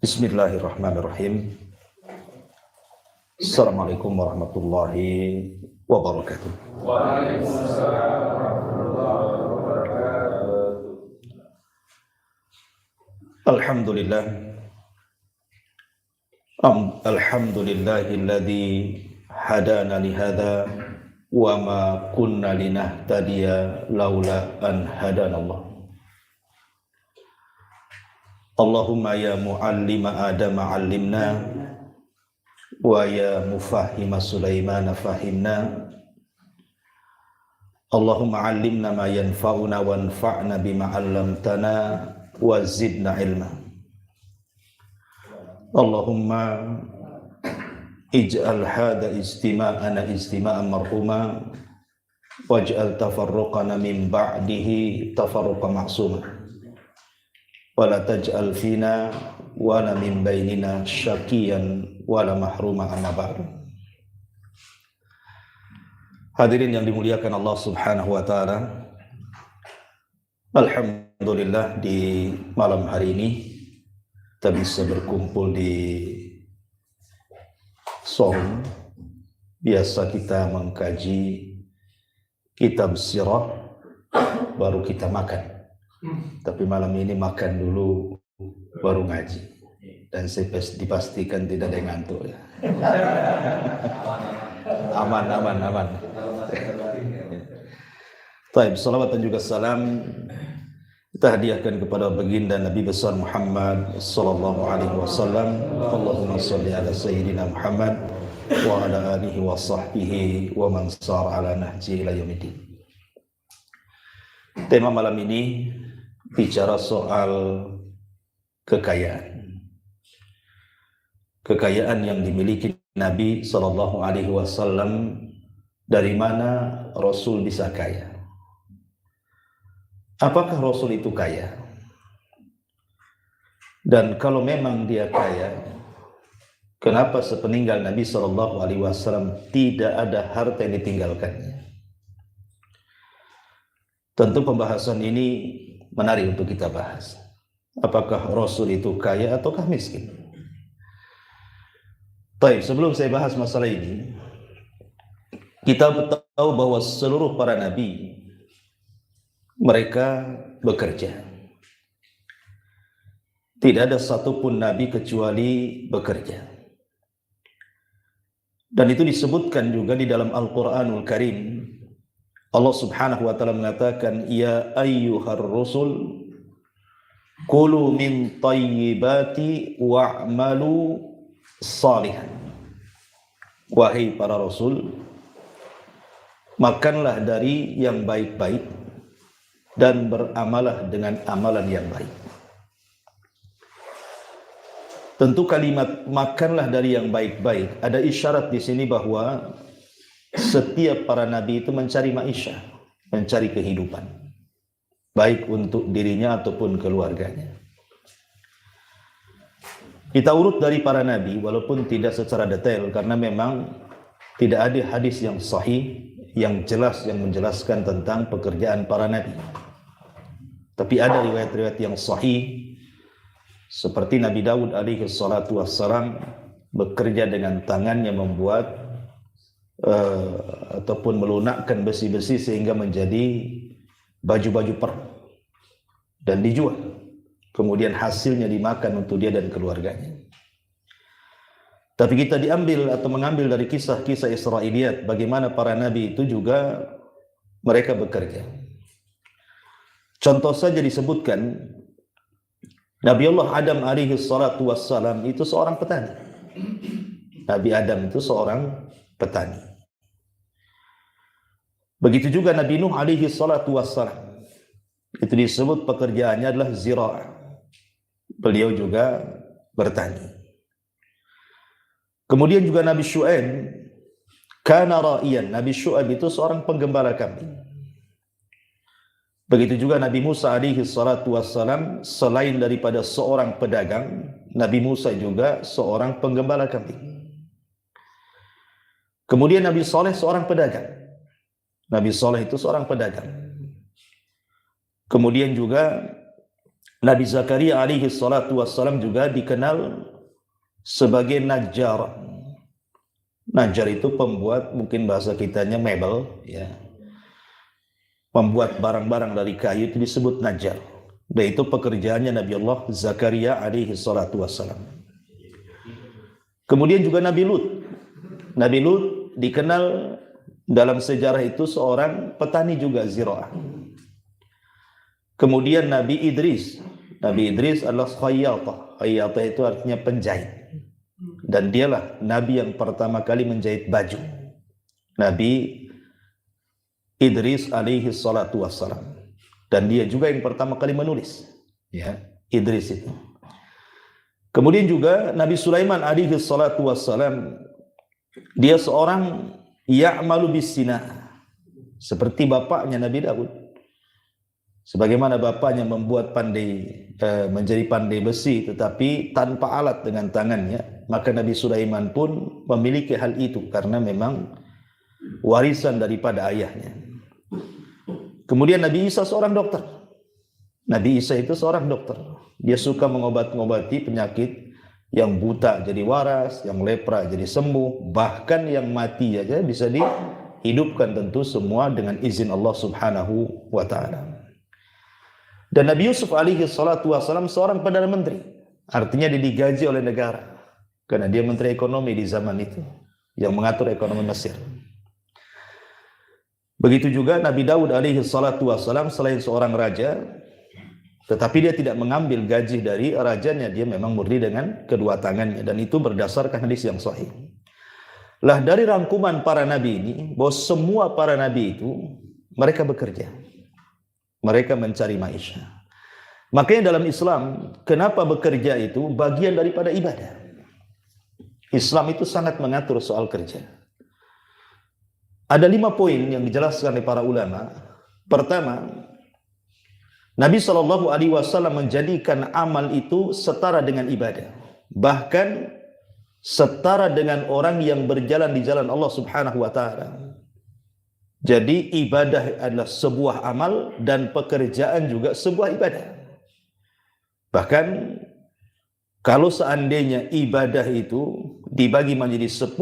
Bismillahirrahmanirrahim. Assalamualaikum warahmatullahi wabarakatuh. Waalaikumsalam warahmatullahi wabarakatuh. Alhamdulillah. Alhamdulillahilladzi hadana lihadza wa ma kunna linahtadiya laula an hadanallah. Allahumma ya muallima Adam 'allimna wa ya mufahhima Sulaiman fahimna. Allahumma 'allimna ma yanfa'una wanfa'na bima 'allamtana wa zidna ilma. Allahumma ij'al hadha istima'ana istima'an marhuma waj'al tafarruqana min ba'dihi tafarruqan ma'suma. Wala taj'al fina wala min bainina syakiyan wala mahruma amma ba'du. Hadirin yang dimuliakan Allah Subhanahu wa taala, alhamdulillah di malam hari ini kita bisa berkumpul di Som. Biasa kita mengkaji kitab sirah baru kita makan. Tapi malam ini makan dulu baru ngaji. Dan saya dipastikan tidak ada yang ngantuk ya. Aman. Baik, salawat dan juga salam kita hadiahkan kepada baginda Nabi besar Muhammad sallallahu alaihi wasallam. Allahumma shalli ala sayyidina Muhammad wa ala alihi wa sahbihi wa man sara ala nahji ila yaumiddin. Tema malam ini bicara soal kekayaan. Kekayaan yang dimiliki Nabi sallallahu alaihi wasallam, dari mana Rasul bisa kaya? Apakah Rasul itu kaya? Dan kalau memang dia kaya, kenapa sepeninggal Nabi sallallahu alaihi wasallam tidak ada harta yang ditinggalkannya? Tentu pembahasan ini menarik untuk kita bahas. Apakah Rasul itu kaya ataukah miskin? Baik, sebelum saya bahas masalah ini, kita tahu bahwa seluruh para nabi mereka bekerja. Tidak ada satupun nabi kecuali bekerja. Dan itu disebutkan juga di dalam Al-Quranul Karim. Allah Subhanahu wa ta'ala mengatakan, ya ayyuhar rusul kulu min tayyibati wa'malu salihan. Wahai para rasul, makanlah dari yang baik-baik dan beramalah dengan amalan yang baik. Tentu kalimat makanlah dari yang baik-baik ada isyarat di sini bahwa setiap para nabi itu mencari maisha, mencari kehidupan, baik untuk dirinya ataupun keluarganya. Kita urut dari para nabi, walaupun tidak secara detail, karena memang tidak ada hadis yang sahih, yang jelas, yang menjelaskan tentang pekerjaan para nabi. Tapi ada riwayat-riwayat yang sahih, seperti Nabi Daud alaihi salatu wassalam bekerja dengan tangannya membuat ataupun melunakkan besi-besi sehingga menjadi baju-baju perang dan dijual. Kemudian hasilnya dimakan untuk dia dan keluarganya. Tapi kita mengambil dari kisah-kisah Israiliyat bagaimana para nabi itu juga mereka bekerja. Contoh saja disebutkan Nabi Allah Adam alaihi salatu wassalam itu seorang petani. Nabi Adam itu seorang petani. Begitu juga Nabi Nuh alaihi salatu wassalam. Itu disebut pekerjaannya adalah zira'ah. Beliau juga bertani. Kemudian juga Nabi Syu'aib, kana ra'iyan. Nabi Syu'aib itu seorang penggembala kambing. Begitu juga Nabi Musa alaihi salatu wassalam, selain daripada seorang pedagang, Nabi Musa juga seorang penggembala kambing. Kemudian Nabi Saleh seorang pedagang. Nabi Saleh itu seorang pedagang. Kemudian juga Nabi Zakaria alaihi salatu wassalam juga dikenal sebagai Najjar. Najjar itu pembuat, mungkin bahasa kitanya mebel, ya. Membuat barang-barang dari kayu itu disebut Najjar. Dan itu pekerjaannya Nabi Allah Zakaria alaihi salatu wassalam. Kemudian juga Nabi Lut. Nabi Lut dikenal dalam sejarah itu seorang petani juga ziraah. Kemudian Nabi Idris. Nabi Idris adalah khayyatah. Khayyatah itu artinya penjahit. Dan dialah Nabi yang pertama kali menjahit baju. Nabi Idris alaihi salatu wassalam. Dan dia juga yang pertama kali menulis. Ya, Idris itu. Kemudian juga Nabi Sulaiman alaihi salatu wassalam. Dia seorang ya'malu bis-sina. Seperti bapaknya Nabi Daud. Sebagaimana bapaknya membuat menjadi pandai besi tetapi tanpa alat dengan tangannya, maka Nabi Sulaiman pun memiliki hal itu karena memang warisan daripada ayahnya. Kemudian Nabi Isa seorang dokter. Nabi Isa itu seorang dokter. Dia suka mengobati penyakit yang buta jadi waras, yang lepra jadi sembuh, bahkan yang mati aja bisa dihidupkan, tentu semua dengan izin Allah Subhanahu wa taala. Dan Nabi Yusuf alaihi salatu wassalam seorang Perdana Menteri. Artinya dia digaji oleh negara. Karena dia Menteri Ekonomi di zaman itu. Yang mengatur ekonomi Mesir. Begitu juga Nabi Daud alaihi salatu wassalam selain seorang raja. Tetapi dia tidak mengambil gaji dari rajanya. Dia memang murni dengan kedua tangannya. Dan itu berdasarkan hadis yang sahih. Lah dari rangkuman para nabi ini. Bahwa semua para nabi itu mereka bekerja. Mereka mencari maisha. Makanya dalam Islam, kenapa bekerja itu bagian daripada ibadah. Islam itu sangat mengatur soal kerja. Ada 5 poin yang dijelaskan oleh para ulama. Pertama, Nabi SAW menjadikan amal itu setara dengan ibadah. Bahkan setara dengan orang yang berjalan di jalan Allah Subhanahu wa taala. Jadi ibadah adalah sebuah amal dan pekerjaan juga sebuah ibadah. Bahkan kalau seandainya ibadah itu dibagi menjadi 10,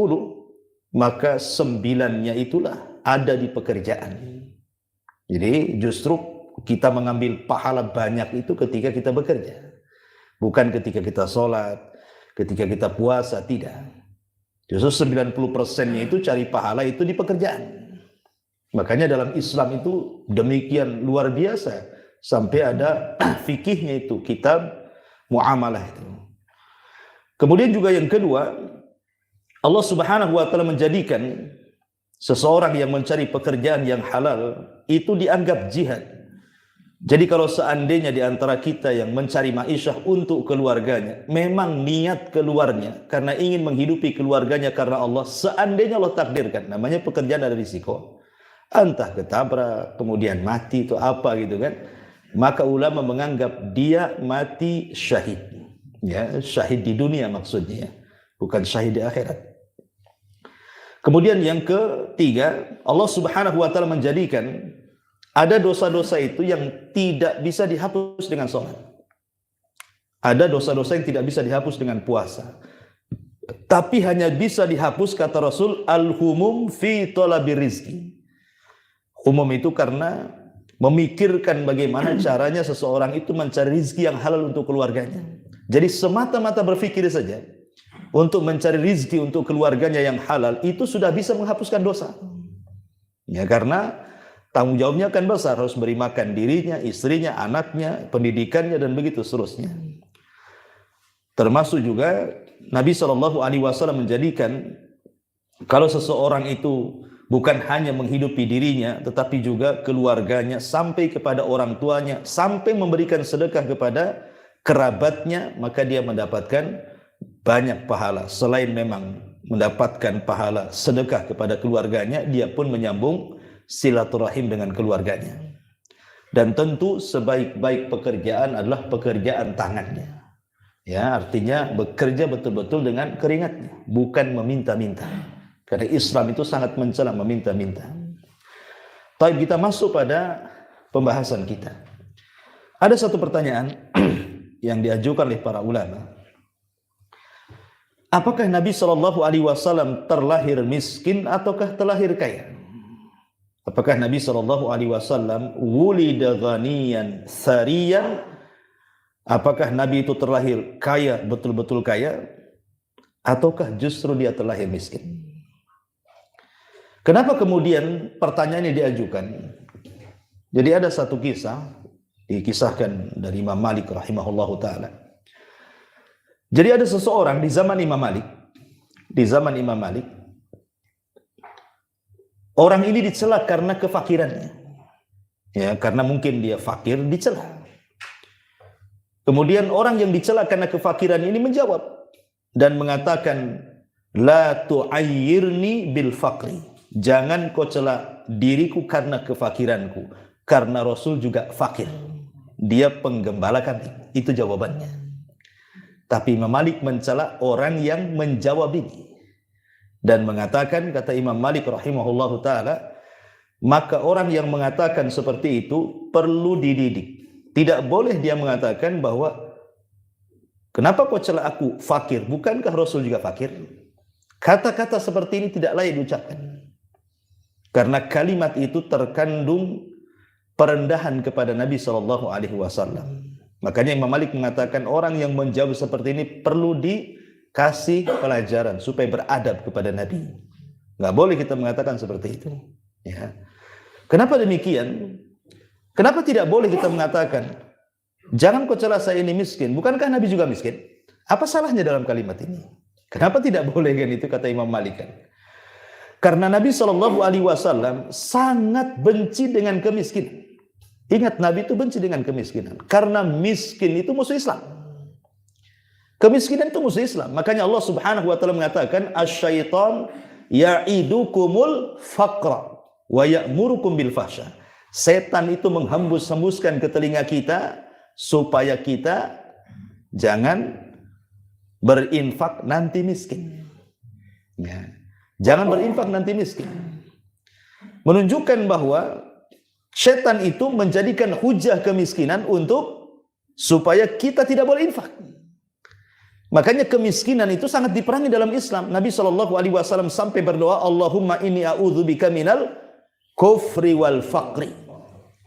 maka 9-nya itulah ada di pekerjaan. Jadi justru kita mengambil pahala banyak itu ketika kita bekerja. Bukan ketika kita sholat, ketika kita puasa, tidak. Justru 90%-nya itu cari pahala itu di pekerjaan. Makanya dalam Islam itu demikian luar biasa. Sampai ada fikihnya itu, kitab muamalah itu. Kemudian juga yang kedua, Allah Subhanahu wa taala menjadikan seseorang yang mencari pekerjaan yang halal itu dianggap jihad. Jadi kalau seandainya di antara kita yang mencari ma'isyah untuk keluarganya, memang niat keluarnya karena ingin menghidupi keluarganya karena Allah, seandainya Allah takdirkan, namanya pekerjaan ada risiko. Entah ketabrak, kemudian mati itu apa gitu kan. Maka ulama menganggap dia mati syahid. Ya, syahid di dunia maksudnya, bukan syahid di akhirat. Kemudian yang ketiga, Allah Subhanahu wa taala menjadikan ada dosa-dosa itu yang tidak bisa dihapus dengan sholat. Ada dosa-dosa yang tidak bisa dihapus dengan puasa. Tapi hanya bisa dihapus, kata Rasul, al-humum fi talabir rizki. Umum itu karena memikirkan bagaimana caranya seseorang itu mencari rizki yang halal untuk keluarganya. Jadi semata-mata berpikir saja untuk mencari rizki untuk keluarganya yang halal itu sudah bisa menghapuskan dosa. Ya, karena tanggung jawabnya akan besar, harus beri makan dirinya, istrinya, anaknya, pendidikannya dan begitu seterusnya. Termasuk juga Nabi SAW menjadikan kalau seseorang itu bukan hanya menghidupi dirinya, tetapi juga keluarganya, sampai kepada orang tuanya, sampai memberikan sedekah kepada kerabatnya, maka dia mendapatkan banyak pahala. Selain memang mendapatkan pahala sedekah kepada keluarganya, dia pun menyambung silaturahim dengan keluarganya. Dan tentu sebaik-baik pekerjaan adalah pekerjaan tangannya. Ya, artinya bekerja betul-betul dengan keringatnya, bukan meminta-minta. Karena Islam itu sangat mencela meminta-minta. Tapi kita masuk pada pembahasan kita. Ada satu pertanyaan yang diajukan oleh para ulama, apakah Nabi Shallallahu Alaihi Wasallam terlahir miskin ataukah terlahir kaya? Apakah Nabi Shallallahu Alaihi Wasallam wulida ghaniyan sariyan? Apakah Nabi itu terlahir kaya, betul-betul kaya, ataukah justru dia terlahir miskin? Kenapa kemudian pertanyaan ini diajukan? Jadi ada satu kisah dikisahkan dari Imam Malik rahimahullahu taala. Jadi ada seseorang di zaman Imam Malik, orang ini dicela karena kefakirannya. Ya, karena mungkin dia fakir, dicela. Kemudian orang yang dicela karena kefakiran ini menjawab dan mengatakan, la tu'ayyirni bil faqri. Jangan kau cela diriku karena kefakiranku, karena Rasul juga fakir. Dia penggembala kambing. Itu jawabannya. Tapi Imam Malik mencela orang yang menjawab ini dan mengatakan, kata Imam Malik rahimahullahu taala, maka orang yang mengatakan seperti itu perlu dididik. Tidak boleh dia mengatakan bahwa kenapa kau cela aku fakir? Bukankah Rasul juga fakir? Kata-kata seperti ini tidak layak diucapkan. Karena kalimat itu terkandung perendahan kepada Nabi Shallallahu Alaihi Wasallam. Makanya Imam Malik mengatakan orang yang menjawab seperti ini perlu dikasih pelajaran supaya beradab kepada Nabi. Nggak boleh kita mengatakan seperti itu. Ya. Kenapa demikian? Kenapa tidak boleh kita mengatakan jangan kau cela saya ini miskin? Bukankah Nabi juga miskin? Apa salahnya dalam kalimat ini? Kenapa tidak boleh kan itu, kata Imam Malik kan? Karena Nabi Shallallahu Alaihi Wasallam sangat benci dengan kemiskinan. Ingat, Nabi itu benci dengan kemiskinan. Karena miskin itu musuh Islam. Kemiskinan itu musuh Islam. Makanya Allah Subhanahu Wa Taala mengatakan, asyaiton ya'idukumul faqra wa ya'murukum bil fahsya. Setan itu menghembus-hembuskan ke telinga kita supaya kita jangan berinfak nanti miskin. Ya. Jangan berinfak nanti miskin. Menunjukkan bahwa setan itu menjadikan hujah kemiskinan untuk supaya kita tidak boleh infak. Makanya kemiskinan itu sangat diperangi dalam Islam. Nabi SAW sampai berdoa, Allahumma inni a'udzubika minal kufri wal faqri.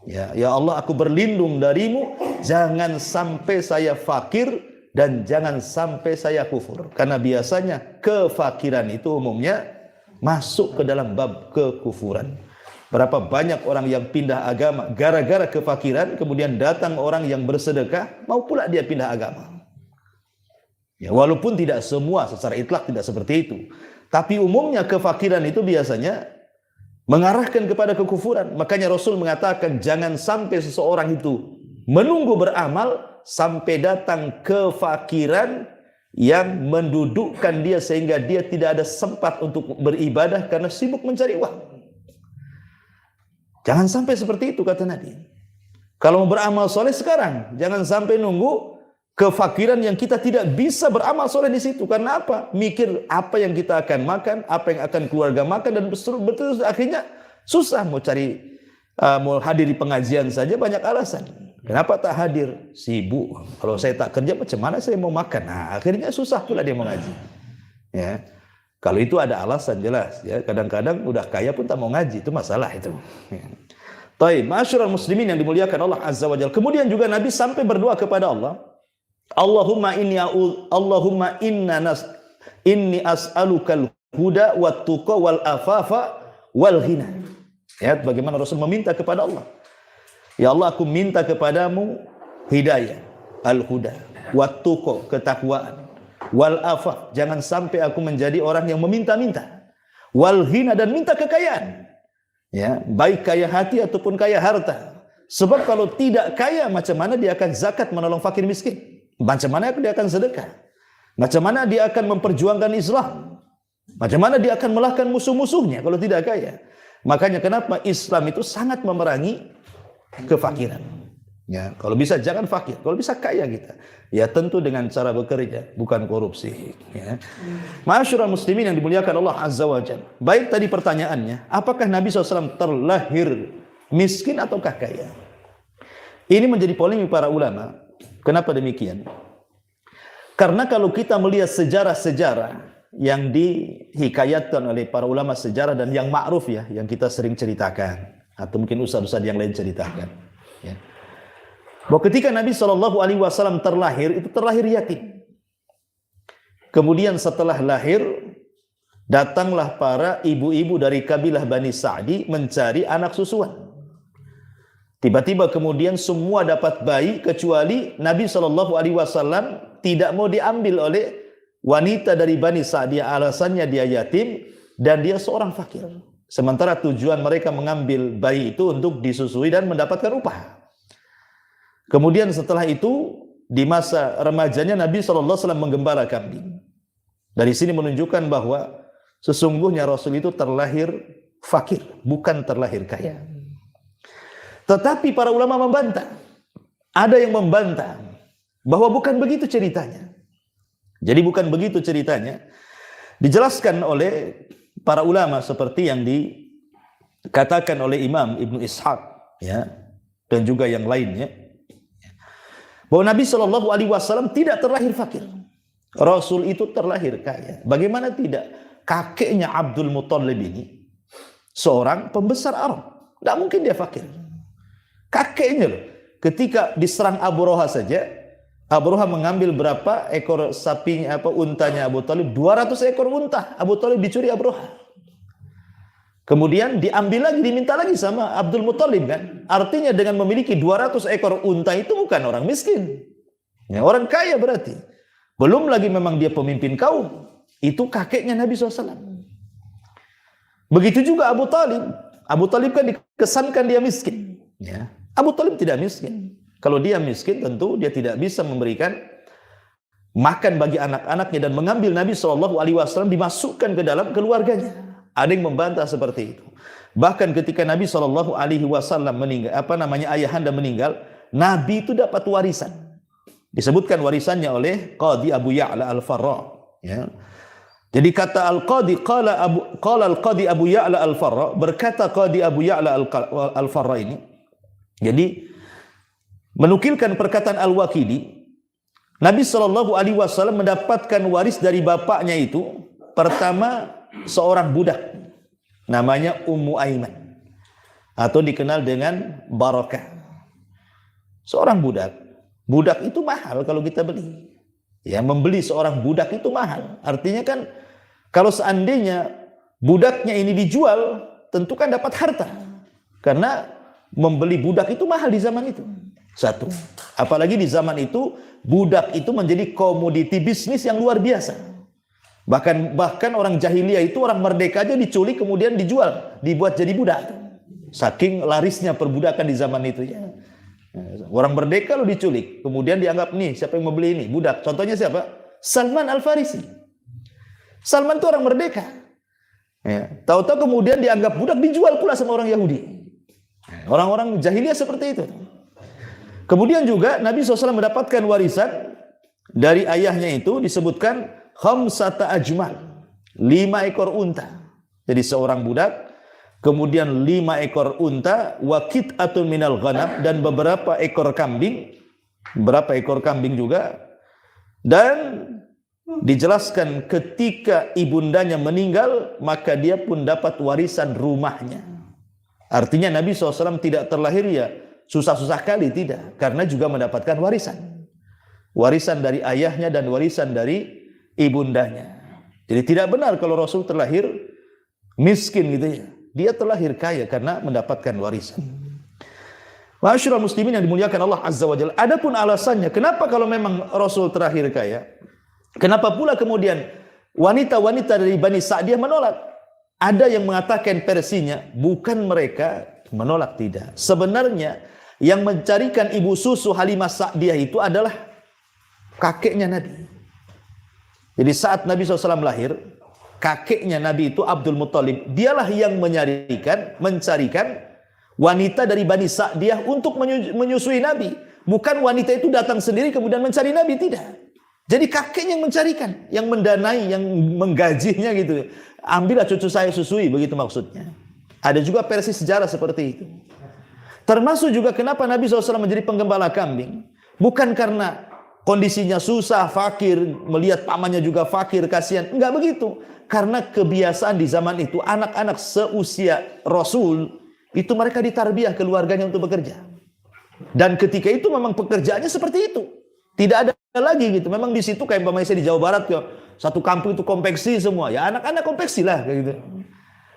Ya Allah, aku berlindung darimu, jangan sampai saya fakir dan jangan sampai saya kufur. Karena biasanya kefakiran itu umumnya masuk ke dalam bab kekufuran. Berapa banyak orang yang pindah agama gara-gara kefakiran, kemudian datang orang yang bersedekah, mau pula dia pindah agama. Ya, walaupun tidak semua secara itlak tidak seperti itu, tapi umumnya kefakiran itu biasanya mengarahkan kepada kekufuran. Makanya Rasul mengatakan jangan sampai seseorang itu menunggu beramal sampai datang kefakiran yang mendudukkan dia sehingga dia tidak ada sempat untuk beribadah karena sibuk mencari uang. Jangan sampai seperti itu, kata Nabi. Kalau mau beramal soleh sekarang, jangan sampai nunggu kefakiran yang kita tidak bisa beramal soleh di situ. Karena apa? Mikir apa yang kita akan makan, apa yang akan keluarga makan, dan betul akhirnya susah mau cari, mau hadir di pengajian saja banyak alasan. Kenapa tak hadir? Sibuk. Kalau saya tak kerja, macam mana saya mau makan? Nah, akhirnya susah pula dia mengaji. Ya, kalau itu ada alasan jelas. Ya, kadang-kadang udah kaya pun tak mau ngaji, itu masalah itu. Ya. Taib, ma'asyiral muslimin yang dimuliakan Allah Azza wa Jalla. Kemudian juga Nabi sampai berdoa kepada Allah. Allahumma inni as'alukal huda wat tuqa wal afafa wal ghina. Ya, bagaimana Rasul meminta kepada Allah. Ya Allah, aku minta kepadamu hidayah, al-huda, wat tuqa, ketakwaan, wal afaf, jangan sampai aku menjadi orang yang meminta-minta, wal ghina, dan minta kekayaan. Ya, baik kaya hati ataupun kaya harta. Sebab kalau tidak kaya, macam mana dia akan zakat menolong fakir miskin? Macam mana dia akan sedekah? Macam mana dia akan memperjuangkan Islam? Macam mana dia akan melahkan musuh-musuhnya kalau tidak kaya? Makanya kenapa Islam itu sangat memerangi kefakiran. Ya, kalau bisa jangan fakir, kalau bisa kaya kita. Ya tentu dengan cara bekerja, bukan korupsi. Ya. Ma'asyiral muslimin yang dimuliakan Allah Azza wa Jalla. Baik, tadi pertanyaannya, apakah Nabi SAW terlahir miskin ataukah kaya? Ini menjadi polemik para ulama. Kenapa demikian? Karena kalau kita melihat sejarah-sejarah yang dihikayatkan oleh para ulama sejarah dan yang ma'ruf ya, yang kita sering ceritakan atau mungkin ustaz-ustaz yang lain ceritakan, ya, bahwa ketika Nabi SAW terlahir, itu terlahir yatim. Kemudian setelah lahir, datanglah para ibu-ibu dari kabilah Bani Sa'di mencari anak susuan. Tiba-tiba kemudian semua dapat bayi kecuali Nabi SAW tidak mau diambil oleh wanita dari Bani Sa'di. Alasannya dia yatim dan dia seorang fakir. Sementara tujuan mereka mengambil bayi itu untuk disusui dan mendapatkan upah. Kemudian setelah itu di masa remajanya Nabi SAW menggembala kambing. Dari sini menunjukkan bahwa sesungguhnya Rasul itu terlahir fakir, bukan terlahir kaya. Tetapi para ulama membantah. Ada yang membantah bahwa bukan begitu ceritanya. Jadi bukan begitu ceritanya. Dijelaskan oleh para ulama seperti yang dikatakan oleh Imam Ibnu Ishaq, ya, dan juga yang lainnya, bahwa Nabi SAW tidak terlahir fakir. Rasul itu terlahir kaya. Bagaimana tidak? Kakeknya Abdul Muthalib ini seorang pembesar Arab. Tidak mungkin dia fakir. Kakeknya loh. Ketika diserang Abu Roha saja, Abu Roha mengambil berapa ekor sapinya, untanya Abu Thalib, 200 ekor unta. Abu Thalib dicuri Abu Roha. Kemudian diambil lagi, diminta lagi sama Abdul Muthalib kan. Artinya dengan memiliki 200 ekor unta itu bukan orang miskin. Ya, orang kaya berarti. Belum lagi memang dia pemimpin kaum. Itu kakeknya Nabi SAW. Begitu juga Abu Talib. Abu Talib kan dikesankan dia miskin. Ya. Abu Talib tidak miskin. Kalau dia miskin tentu dia tidak bisa memberikan makan bagi anak-anaknya dan mengambil Nabi SAW dimasukkan ke dalam keluarganya. Ada yang membantah seperti itu. Bahkan ketika Nabi SAW meninggal, ayahanda meninggal, Nabi itu dapat warisan. Disebutkan warisannya oleh Qadi Abu Ya'la Al-Farra. Ya. Jadi kata Al-Qadi, qala Al-Qadi Abu Ya'la Al-Farra, berkata Qadi Abu Ya'la Al-Farra ini, jadi menukilkan perkataan Al-Waqidi, Nabi SAW mendapatkan waris dari bapaknya itu, pertama seorang budak, namanya Ummu Aiman, atau dikenal dengan Barakah. Seorang budak. Budak itu mahal kalau kita beli. Ya, membeli seorang budak itu mahal. Artinya kan kalau seandainya budaknya ini dijual, tentu kan dapat harta. Karena membeli budak itu mahal di zaman itu. Satu. Apalagi di zaman itu budak itu menjadi komoditi bisnis yang luar biasa. Bahkan orang jahiliyah itu, orang merdeka aja diculik kemudian dijual, dibuat jadi budak. Saking larisnya perbudakan di zaman itu ya. Orang merdeka lo diculik, kemudian dianggap nih siapa yang mau beli ini? Budak. Contohnya siapa? Salman Al-Farisi. Salman itu orang merdeka. Ya. Tahu-tahu kemudian dianggap budak, dijual pula sama orang Yahudi. Orang-orang jahiliyah seperti itu. Kemudian juga Nabi SAW mendapatkan warisan dari ayahnya itu, disebutkan khamsata ajmal, 5 ekor unta. Jadi seorang budak, kemudian 5 ekor unta, wakit atau minal ghanam, dan beberapa ekor kambing, juga. Dan dijelaskan ketika ibundanya meninggal, maka dia pun dapat warisan rumahnya. Artinya Nabi SAW tidak terlahir ya susah-susah kali, tidak, karena juga mendapatkan warisan. Warisan dari ayahnya dan warisan dari ibundanya. Jadi tidak benar kalau Rasul terlahir miskin gitu ya. Dia terlahir kaya karena mendapatkan warisan. Ma'asyiral muslimin yang dimuliakan Allah Azza wa Jalla. Adapun alasannya kenapa kalau memang Rasul terlahir kaya, kenapa pula kemudian wanita-wanita dari Bani Sa'diyah menolak? Ada yang mengatakan versinya bukan mereka menolak, tidak. Sebenarnya yang mencarikan ibu susu Halimah Sa'diyah itu adalah kakeknya Nabi. Jadi saat Nabi SAW lahir, kakeknya Nabi itu Abdul Muthalib, dialah yang mencarikan wanita dari Bani Sa'diyah untuk menyusui Nabi. Bukan wanita itu datang sendiri kemudian mencari Nabi, tidak. Jadi kakeknya yang mencarikan, yang mendanai, yang menggajinya gitu. Ambillah cucu saya susui, begitu maksudnya. Ada juga versi sejarah seperti itu. Termasuk juga kenapa Nabi SAW menjadi penggembala kambing. Bukan karena kondisinya susah, fakir, melihat pamannya juga fakir, kasihan. Enggak begitu. Karena kebiasaan di zaman itu, anak-anak seusia Rasul, itu mereka ditarbiyah keluarganya untuk bekerja. Dan ketika itu memang pekerjaannya seperti itu. Tidak ada lagi gitu. Memang di situ kayak saya di Jawa Barat, satu kampung itu konveksi semua. Ya anak-anak konveksi lah kayak gitu.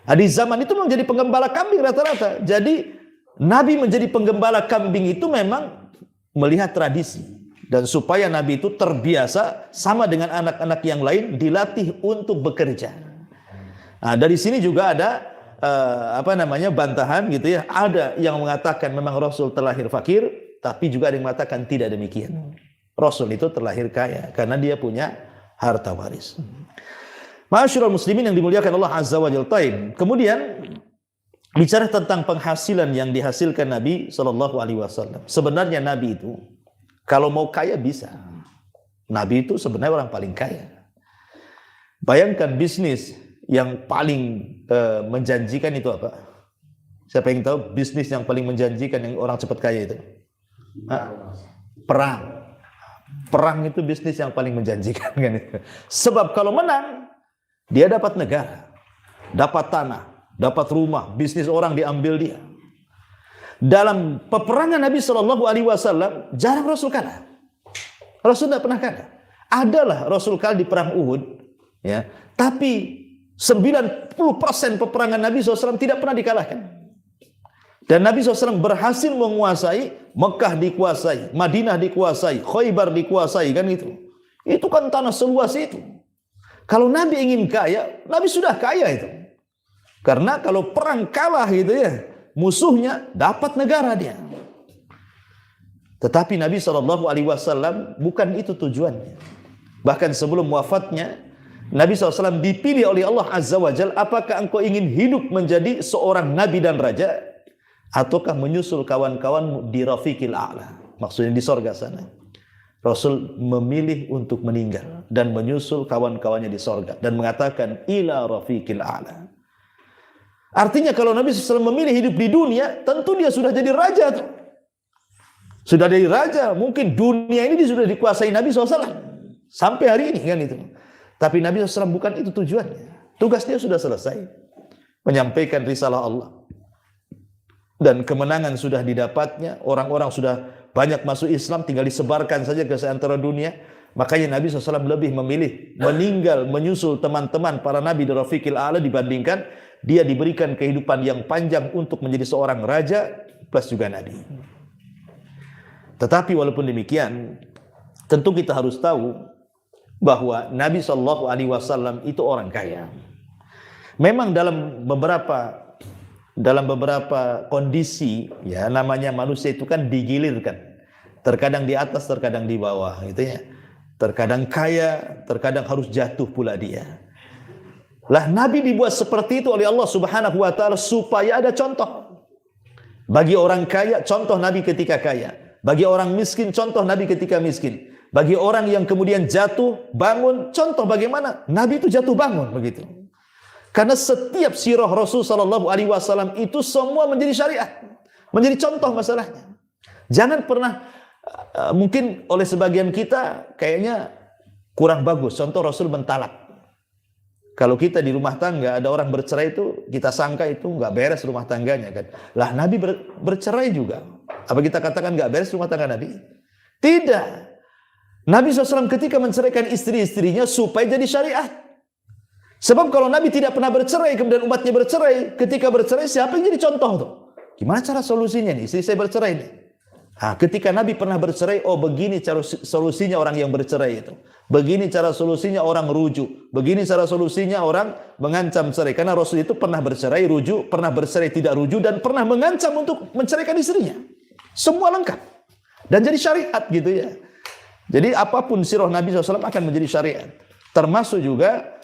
Nah, di zaman itu menjadi penggembala kambing rata-rata. Jadi Nabi menjadi penggembala kambing itu memang melihat tradisi. Dan supaya Nabi itu terbiasa sama dengan anak-anak yang lain dilatih untuk bekerja. Nah, dari sini juga ada bantahan gitu ya. Ada yang mengatakan memang Rasul terlahir fakir, tapi juga ada yang mengatakan tidak demikian. Rasul itu terlahir kaya karena dia punya harta waris. Ma'asyiral muslimin yang dimuliakan Allah Azza wa Jalla. Kemudian bicara tentang penghasilan yang dihasilkan Nabi sallallahu alaihi wasallam. Sebenarnya Nabi itu kalau mau kaya bisa. Nabi itu sebenarnya orang paling kaya. Bayangkan bisnis yang paling menjanjikan itu apa? Siapa yang tahu bisnis yang paling menjanjikan yang orang cepat kaya itu? Perang. Perang itu bisnis yang paling menjanjikan kan itu. Sebab kalau menang, dia dapat negara, dapat tanah, dapat rumah, bisnis orang diambil dia. Dalam peperangan Nabi Shallallahu Alaihi Wasallam jarang Rasul kalah. Rasul tidak pernah kalah. Adalah Rasul kalah di perang Uhud, ya. Tapi 90% peperangan Nabi SAW tidak pernah dikalahkan. Dan Nabi SAW berhasil menguasai Mekah, dikuasai Madinah, dikuasai Khaybar, dikuasai kan itu. Itu kan tanah seluas itu. Kalau Nabi ingin kaya, Nabi sudah kaya itu. Karena kalau perang kalah gitu ya, musuhnya dapat negara dia. Tetapi Nabi SAW bukan itu tujuannya. Bahkan sebelum wafatnya, Nabi SAW dipilih oleh Allah Azza wa Jalla. Apakah engkau ingin hidup menjadi seorang nabi dan raja, ataukah menyusul kawan-kawanmu di Rafiqil A'la? Maksudnya di sorga sana. Rasul memilih untuk meninggal dan menyusul kawan-kawannya di sorga dan mengatakan ila Rafiqil A'la. Artinya kalau Nabi SAW memilih hidup di dunia, tentu dia sudah jadi raja. Sudah jadi raja. Mungkin dunia ini sudah dikuasai Nabi SAW sampai hari ini kan itu. Tapi Nabi SAW bukan itu tujuannya. Tugasnya sudah selesai. Menyampaikan risalah Allah. Dan kemenangan sudah didapatnya. Orang-orang sudah banyak masuk Islam. Tinggal disebarkan saja ke seantero dunia. Makanya Nabi SAW lebih memilih meninggal menyusul teman-teman para Nabi di Rafiqil A'la dibandingkan dia diberikan kehidupan yang panjang untuk menjadi seorang raja plus juga Nabi. Tetapi walaupun demikian, tentu kita harus tahu bahwa Nabi SAW itu orang kaya. Memang dalam beberapa kondisi, ya namanya manusia itu kan digilirkan. Terkadang di atas, terkadang di bawah, gitu ya. Terkadang kaya, terkadang harus jatuh pula dia. Lah Nabi dibuat seperti itu oleh Allah Subhanahu wa taala supaya ada contoh. Bagi orang kaya, contoh Nabi ketika kaya. Bagi orang miskin, contoh Nabi ketika miskin. Bagi orang yang kemudian jatuh, bangun, contoh bagaimana Nabi itu jatuh bangun begitu. Karena setiap sirah Rasul sallallahu alaihi wasallam itu semua menjadi syariat, menjadi contoh masalahnya. Jangan pernah mungkin oleh sebagian kita kayaknya kurang bagus. Contoh Rasul mentalak. Kalau kita di rumah tangga ada orang bercerai itu kita sangka itu nggak beres rumah tangganya kan. Lah Nabi bercerai juga. Apa kita katakan nggak beres rumah tangga Nabi? Tidak. Nabi SAW ketika menceraikan istri-istrinya supaya jadi syariat. Sebab kalau Nabi tidak pernah bercerai, kemudian umatnya bercerai, ketika bercerai siapa yang jadi contoh tuh? Gimana cara solusinya nih? Istri saya bercerai nih. Nah, ketika Nabi pernah bercerai, oh begini cara solusinya orang yang bercerai itu. Begini cara solusinya orang rujuk. Begini cara solusinya orang mengancam cerai. Karena Rasul itu pernah bercerai, rujuk, pernah bercerai tidak rujuk, dan pernah mengancam untuk menceraikan istrinya. Semua lengkap. Dan jadi syariat gitu ya. Jadi apapun sirah Nabi SAW akan menjadi syariat. Termasuk juga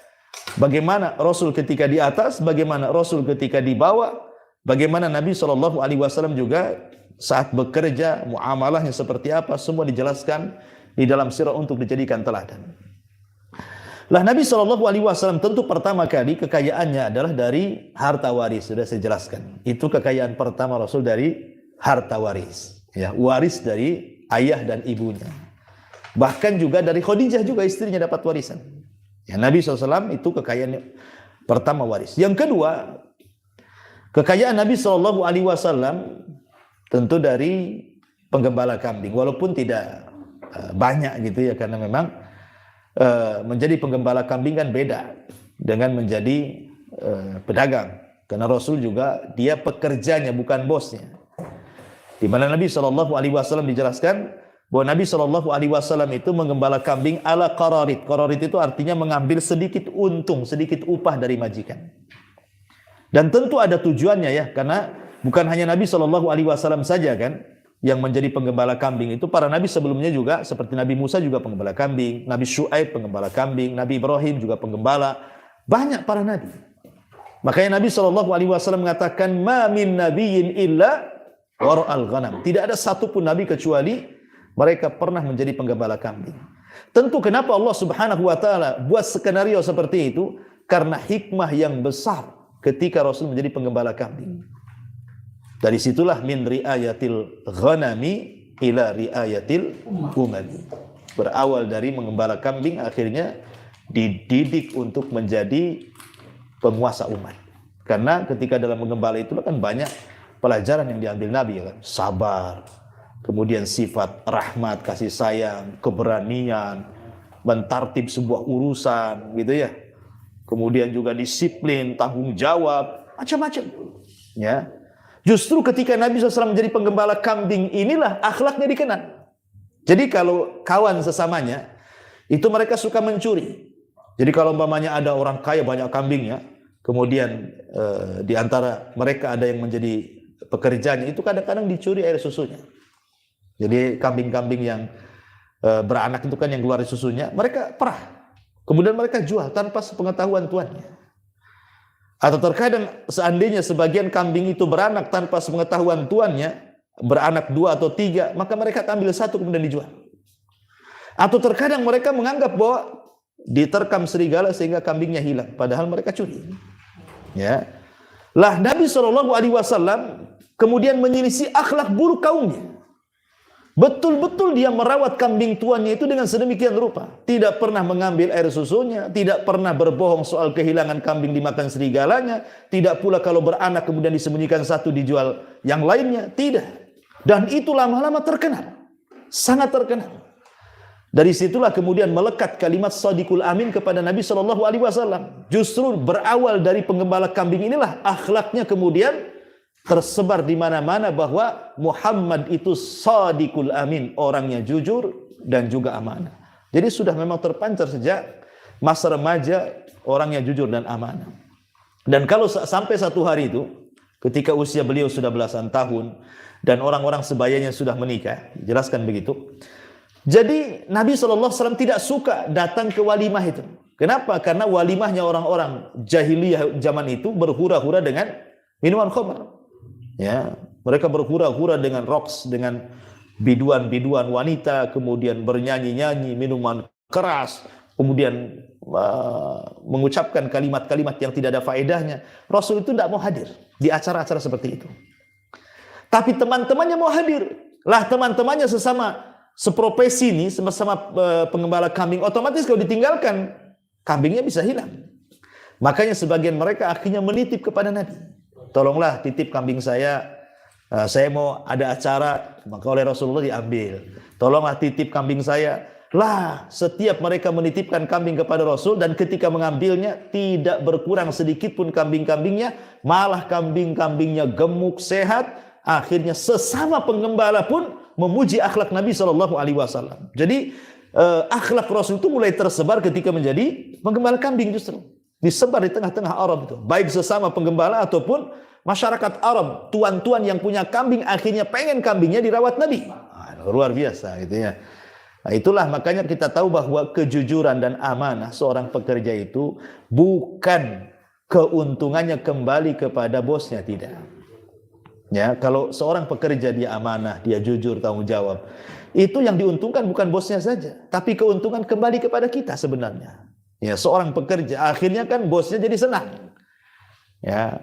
bagaimana Rasul ketika di atas, bagaimana Rasul ketika di bawah, bagaimana Nabi SAW juga saat bekerja, muamalahnya seperti apa, semua dijelaskan di dalam sirah untuk dijadikan teladan. Lah Nabi SAW tentu pertama kali kekayaannya adalah dari harta waris, sudah saya jelaskan. Itu kekayaan pertama Rasul dari harta waris. Ya, waris dari ayah dan ibunya. Bahkan juga dari Khadijah juga istrinya dapat warisan. Ya, Nabi SAW itu kekayaan pertama waris. Yang kedua, kekayaan Nabi SAW tentu dari penggembala kambing. Walaupun tidak banyak gitu ya, karena memang menjadi penggembala kambing kan beda dengan menjadi pedagang. Karena Rasul juga dia pekerjanya bukan bosnya. Di mana Nabi SAW dijelaskan bahwa Nabi SAW itu menggembala kambing ala qararit. Qararit itu artinya mengambil sedikit untung, sedikit upah dari majikan. Dan tentu ada tujuannya ya, karena bukan hanya Nabi SAW saja kan yang menjadi penggembala kambing. Itu para nabi sebelumnya juga, seperti Nabi Musa juga penggembala kambing, Nabi Syuaib penggembala kambing, Nabi Ibrahim juga penggembala. Banyak para nabi. Makanya Nabi SAW mengatakan, ma min nabiyyin illa wara'al ghanam. Tidak ada satupun nabi kecuali mereka pernah menjadi penggembala kambing. Tentu kenapa Allah Subhanahu wa taala buat skenario seperti itu? Karena hikmah yang besar ketika Rasul menjadi penggembala kambing. Dari situlah min riayatil ghanami ila riayatil umami. Berawal dari menggembala kambing akhirnya dididik untuk menjadi penguasa umat. Karena ketika dalam menggembala itu kan banyak pelajaran yang diambil Nabi ya kan? Sabar, kemudian sifat rahmat, kasih sayang, keberanian, mentartib sebuah urusan, gitu ya. Kemudian juga disiplin, tanggung jawab, macam-macam. Ya, justru ketika Nabi SAW menjadi penggembala kambing inilah akhlaknya dikenal. Jadi kalau kawan sesamanya itu mereka suka mencuri. Jadi kalau umpamanya ada orang kaya banyak kambingnya, kemudian di antara mereka ada yang menjadi pekerjanya, itu kadang-kadang dicuri air susunya. Jadi kambing-kambing yang beranak itu kan yang keluar susunya, mereka perah. Kemudian mereka jual tanpa sepengetahuan tuannya. Atau terkadang seandainya sebagian kambing itu beranak tanpa sepengetahuan tuannya, beranak 2 atau 3, maka mereka ambil 1 kemudian dijual. Atau terkadang mereka menganggap bahwa diterkam serigala sehingga kambingnya hilang, padahal mereka curi. Ya. Lah Nabi SAW kemudian menyelisih akhlak buruk kaumnya. Betul-betul dia merawat kambing tuannya itu dengan sedemikian rupa. Tidak pernah mengambil air susunya, tidak pernah berbohong soal kehilangan kambing dimakan serigalanya, tidak pula kalau beranak kemudian disembunyikan 1 dijual yang lainnya, tidak. Dan itu lama-lama terkenal, sangat terkenal. Dari situlah kemudian melekat kalimat Shadiqul Amin kepada Nabi SAW. Justru berawal dari penggembala kambing inilah akhlaknya kemudian tersebar di mana-mana bahwa Muhammad itu Shadiqul Amin, orangnya jujur dan juga amanah. Jadi sudah memang terpancar sejak masa remaja orangnya jujur dan amanah. Dan kalau sampai satu hari itu, ketika usia beliau sudah belasan tahun dan orang-orang sebayanya sudah menikah, jelaskan begitu. Jadi Nabi SAW tidak suka datang ke walimah itu. Kenapa? Karena walimahnya orang-orang jahiliyah zaman itu berhura-hura dengan minuman khamr. Ya, mereka berhura-hura dengan roks, dengan biduan-biduan wanita, kemudian bernyanyi-nyanyi, minuman keras, kemudian mengucapkan kalimat-kalimat yang tidak ada faedahnya. Rasul itu tidak mau hadir di acara-acara seperti itu. Tapi teman-temannya mau hadir. Lah teman-temannya sesama seprofesi ini, sama-sama penggembala kambing, otomatis kalau ditinggalkan, kambingnya bisa hilang. Makanya sebagian mereka akhirnya menitip kepada Nabi. Tolonglah titip kambing saya mau ada acara, maka oleh Rasulullah diambil. Tolonglah titip kambing saya. Lah, setiap mereka menitipkan kambing kepada Rasul dan ketika mengambilnya tidak berkurang sedikit pun kambing-kambingnya, malah kambing-kambingnya gemuk, sehat. Akhirnya sesama penggembala pun memuji akhlak Nabi SAW. Jadi akhlak Rasul itu mulai tersebar ketika menjadi penggembala kambing justru. Disebar di tengah-tengah Arab itu, baik sesama penggembala ataupun masyarakat Arab, tuan-tuan yang punya kambing akhirnya pengen kambingnya dirawat Nabi. Luar biasa gitu ya. Nah, itulah makanya kita tahu bahwa kejujuran dan amanah seorang pekerja itu bukan keuntungannya kembali kepada bosnya, tidak. Ya, kalau seorang pekerja dia amanah, dia jujur, tanggung jawab, itu yang diuntungkan bukan bosnya saja, tapi keuntungan kembali kepada kita sebenarnya. Ya, seorang pekerja akhirnya kan bosnya jadi senang. Ya,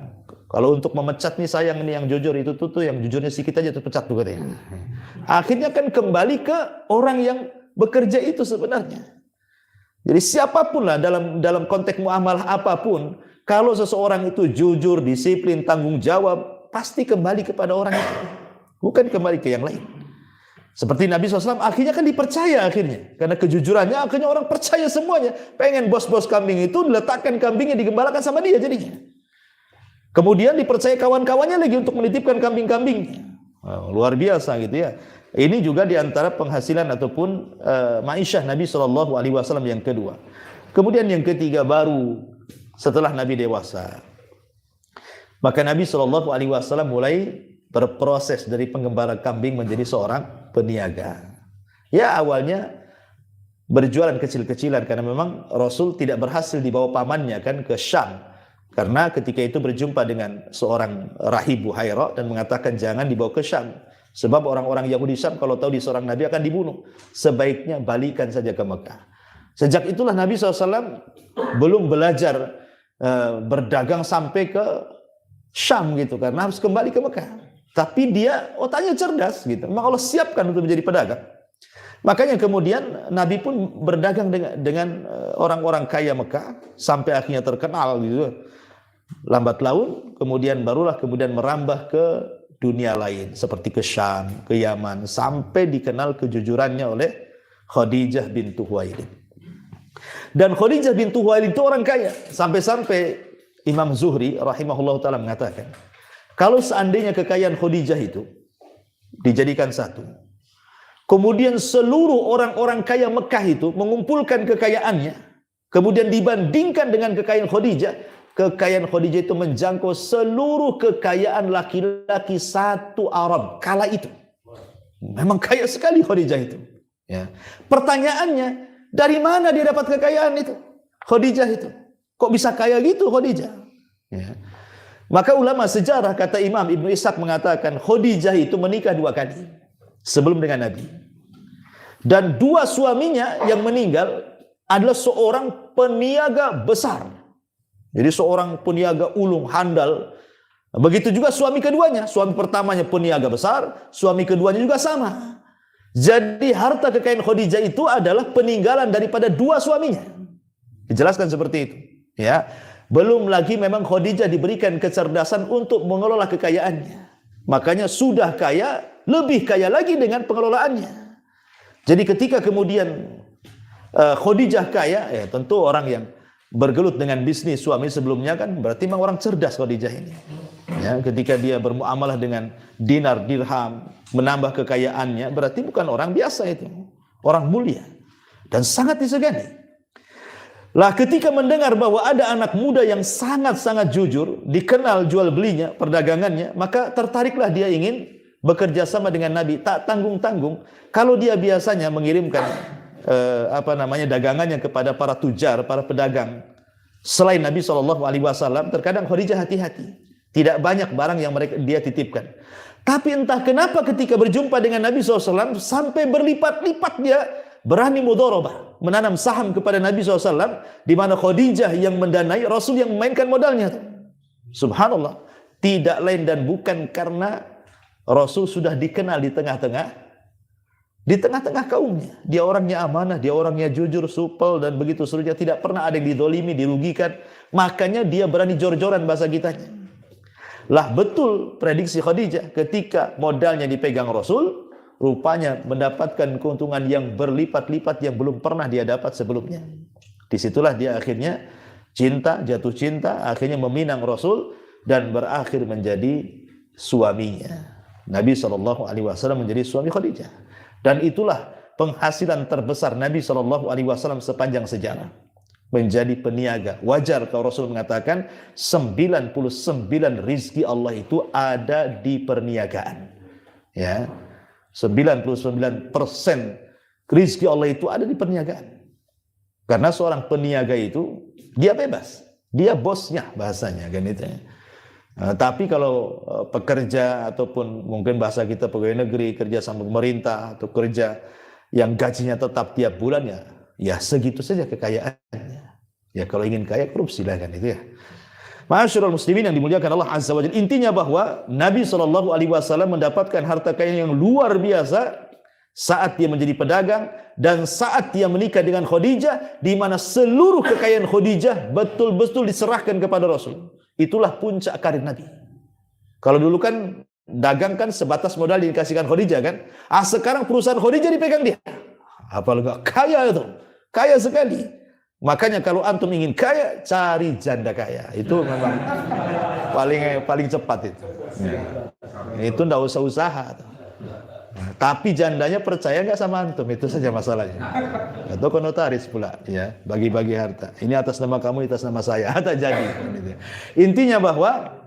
Kalau untuk memecat nih sayang nih yang jujur itu tuh yang jujurnya sedikit aja tuh pecat tuh katanya. Akhirnya kan kembali ke orang yang bekerja itu sebenarnya. Jadi siapapun lah dalam konteks muamalah apapun, kalau seseorang itu jujur, disiplin, tanggung jawab, pasti kembali kepada orang itu, bukan kembali ke yang lain. Seperti Nabi SAW akhirnya kan dipercaya akhirnya. Karena kejujurannya akhirnya orang percaya semuanya. Pengen bos-bos kambing itu diletakkan kambingnya digembalakan sama dia jadinya. Kemudian dipercaya kawan-kawannya lagi untuk menitipkan kambing-kambingnya. Luar biasa gitu ya. Ini juga diantara penghasilan ataupun ma'isyah Nabi SAW yang kedua. Kemudian yang ketiga baru setelah Nabi dewasa. Maka Nabi SAW mulai berproses dari penggembala kambing menjadi seorang peniaga. Ya awalnya berjualan kecil-kecilan karena memang Rasul tidak berhasil dibawa pamannya kan ke Syam. Karena ketika itu berjumpa dengan seorang rahib Buhairah dan mengatakan jangan dibawa ke Syam. Sebab orang-orang Yahudi Syam kalau tahu di seorang Nabi akan dibunuh. Sebaiknya balikan saja ke Mekah. Sejak itulah Nabi SAW belum belajar berdagang sampai ke Syam gitu. Karena harus kembali ke Mekah. Tapi dia otaknya cerdas gitu. Memang Allah siapkan untuk menjadi pedagang. Makanya kemudian Nabi pun berdagang dengan orang-orang kaya Mekah sampai akhirnya terkenal gitu. Lambat laun kemudian kemudian merambah ke dunia lain seperti ke Syam, ke Yaman sampai dikenal kejujurannya oleh Khadijah bintu Khuwailid. Dan Khadijah bintu Khuwailid itu orang kaya sampai-sampai Imam Zuhri rahimahullah taala mengatakan kalau seandainya kekayaan Khadijah itu dijadikan satu, kemudian seluruh orang-orang kaya Mekah itu mengumpulkan kekayaannya, kemudian dibandingkan dengan kekayaan Khadijah itu menjangkau seluruh kekayaan laki-laki satu Arab kala itu. Memang kaya sekali Khadijah itu. Ya. Pertanyaannya, dari mana dia dapat kekayaan itu? Khadijah itu. Kok bisa kaya gitu Khadijah? Ya. Maka ulama sejarah kata Imam Ibnu Ishaq mengatakan Khadijah itu menikah 2 kali sebelum dengan Nabi. Dan 2 suaminya yang meninggal adalah seorang peniaga besar. Jadi seorang peniaga ulung handal. Begitu juga suami keduanya. Suami pertamanya peniaga besar, suami keduanya juga sama. Jadi harta kekayaan Khadijah itu adalah peninggalan daripada 2 suaminya. Dijelaskan seperti itu. Ya. Belum lagi memang Khadijah diberikan kecerdasan untuk mengelola kekayaannya. Makanya sudah kaya, lebih kaya lagi dengan pengelolaannya. Jadi ketika kemudian Khadijah kaya, ya tentu orang yang bergelut dengan bisnis suami sebelumnya kan berarti memang orang cerdas Khadijah ini. Ya, ketika dia bermuamalah dengan dinar, dirham, menambah kekayaannya, berarti bukan orang biasa itu. Orang mulia dan sangat disegani. Lah ketika mendengar bahwa ada anak muda yang sangat-sangat jujur, dikenal jual belinya, perdagangannya, maka tertariklah dia ingin bekerja sama dengan Nabi, tak tanggung-tanggung. Kalau dia biasanya mengirimkan dagangannya kepada para tujar, para pedagang, selain Nabi SAW, terkadang Khadijah hati-hati, tidak banyak barang yang dia titipkan. Tapi entah kenapa ketika berjumpa dengan Nabi SAW, sampai berlipat-lipat dia berani mudharabah, menanam saham kepada Nabi SAW, di mana Khadijah yang mendanai, Rasul yang memainkan modalnya. Subhanallah, tidak lain dan bukan karena Rasul sudah dikenal di tengah-tengah kaumnya. Dia orangnya amanah, dia orangnya jujur, supel dan begitu seterusnya, tidak pernah ada yang didolimi, dirugikan. Makanya dia berani jor-joran bahasa kitanya. Lah betul prediksi Khadijah, ketika modalnya dipegang Rasul, rupanya mendapatkan keuntungan yang berlipat-lipat yang belum pernah dia dapat sebelumnya. Disitulah dia akhirnya jatuh cinta, akhirnya meminang Rasul dan berakhir menjadi suaminya. Nabi SAW menjadi suami Khadijah. Dan itulah penghasilan terbesar Nabi SAW sepanjang sejarah. Menjadi peniaga. Wajar kalau Rasul mengatakan 99 rizki Allah itu ada di perniagaan. Ya. 99% rizki Allah itu ada di perniagaan. Karena seorang peniaga itu dia bebas, dia bosnya bahasanya kan itu. Tapi kalau pekerja ataupun mungkin bahasa kita pegawai negeri, kerja sama pemerintah atau kerja yang gajinya tetap tiap bulan, ya segitu saja kekayaannya. Ya kalau ingin kaya korupsi lah kan itu ya. Ma'asyiral muslimin yang dimuliakan Allah Azza wa Jalla, intinya bahwa Nabi SAW mendapatkan harta kekayaan yang luar biasa saat dia menjadi pedagang dan saat dia menikah dengan Khadijah, di mana seluruh kekayaan Khadijah betul-betul diserahkan kepada Rasul. Itulah puncak karir Nabi. Kalau dulu kan dagang kan sebatas modal dikasihkan Khadijah kan. Sekarang perusahaan Khadijah dipegang dia. Apalagi kaya itu, kaya sekali. Makanya kalau antum ingin kaya, cari janda kaya. Itu memang paling cepat itu. Itu ndak usah usaha. Tapi jandanya percaya nggak sama antum, itu saja masalahnya. Atau ke notaris pula, ya, bagi-bagi harta. Ini atas nama kamu, atas nama saya, tak jadi. Intinya bahwa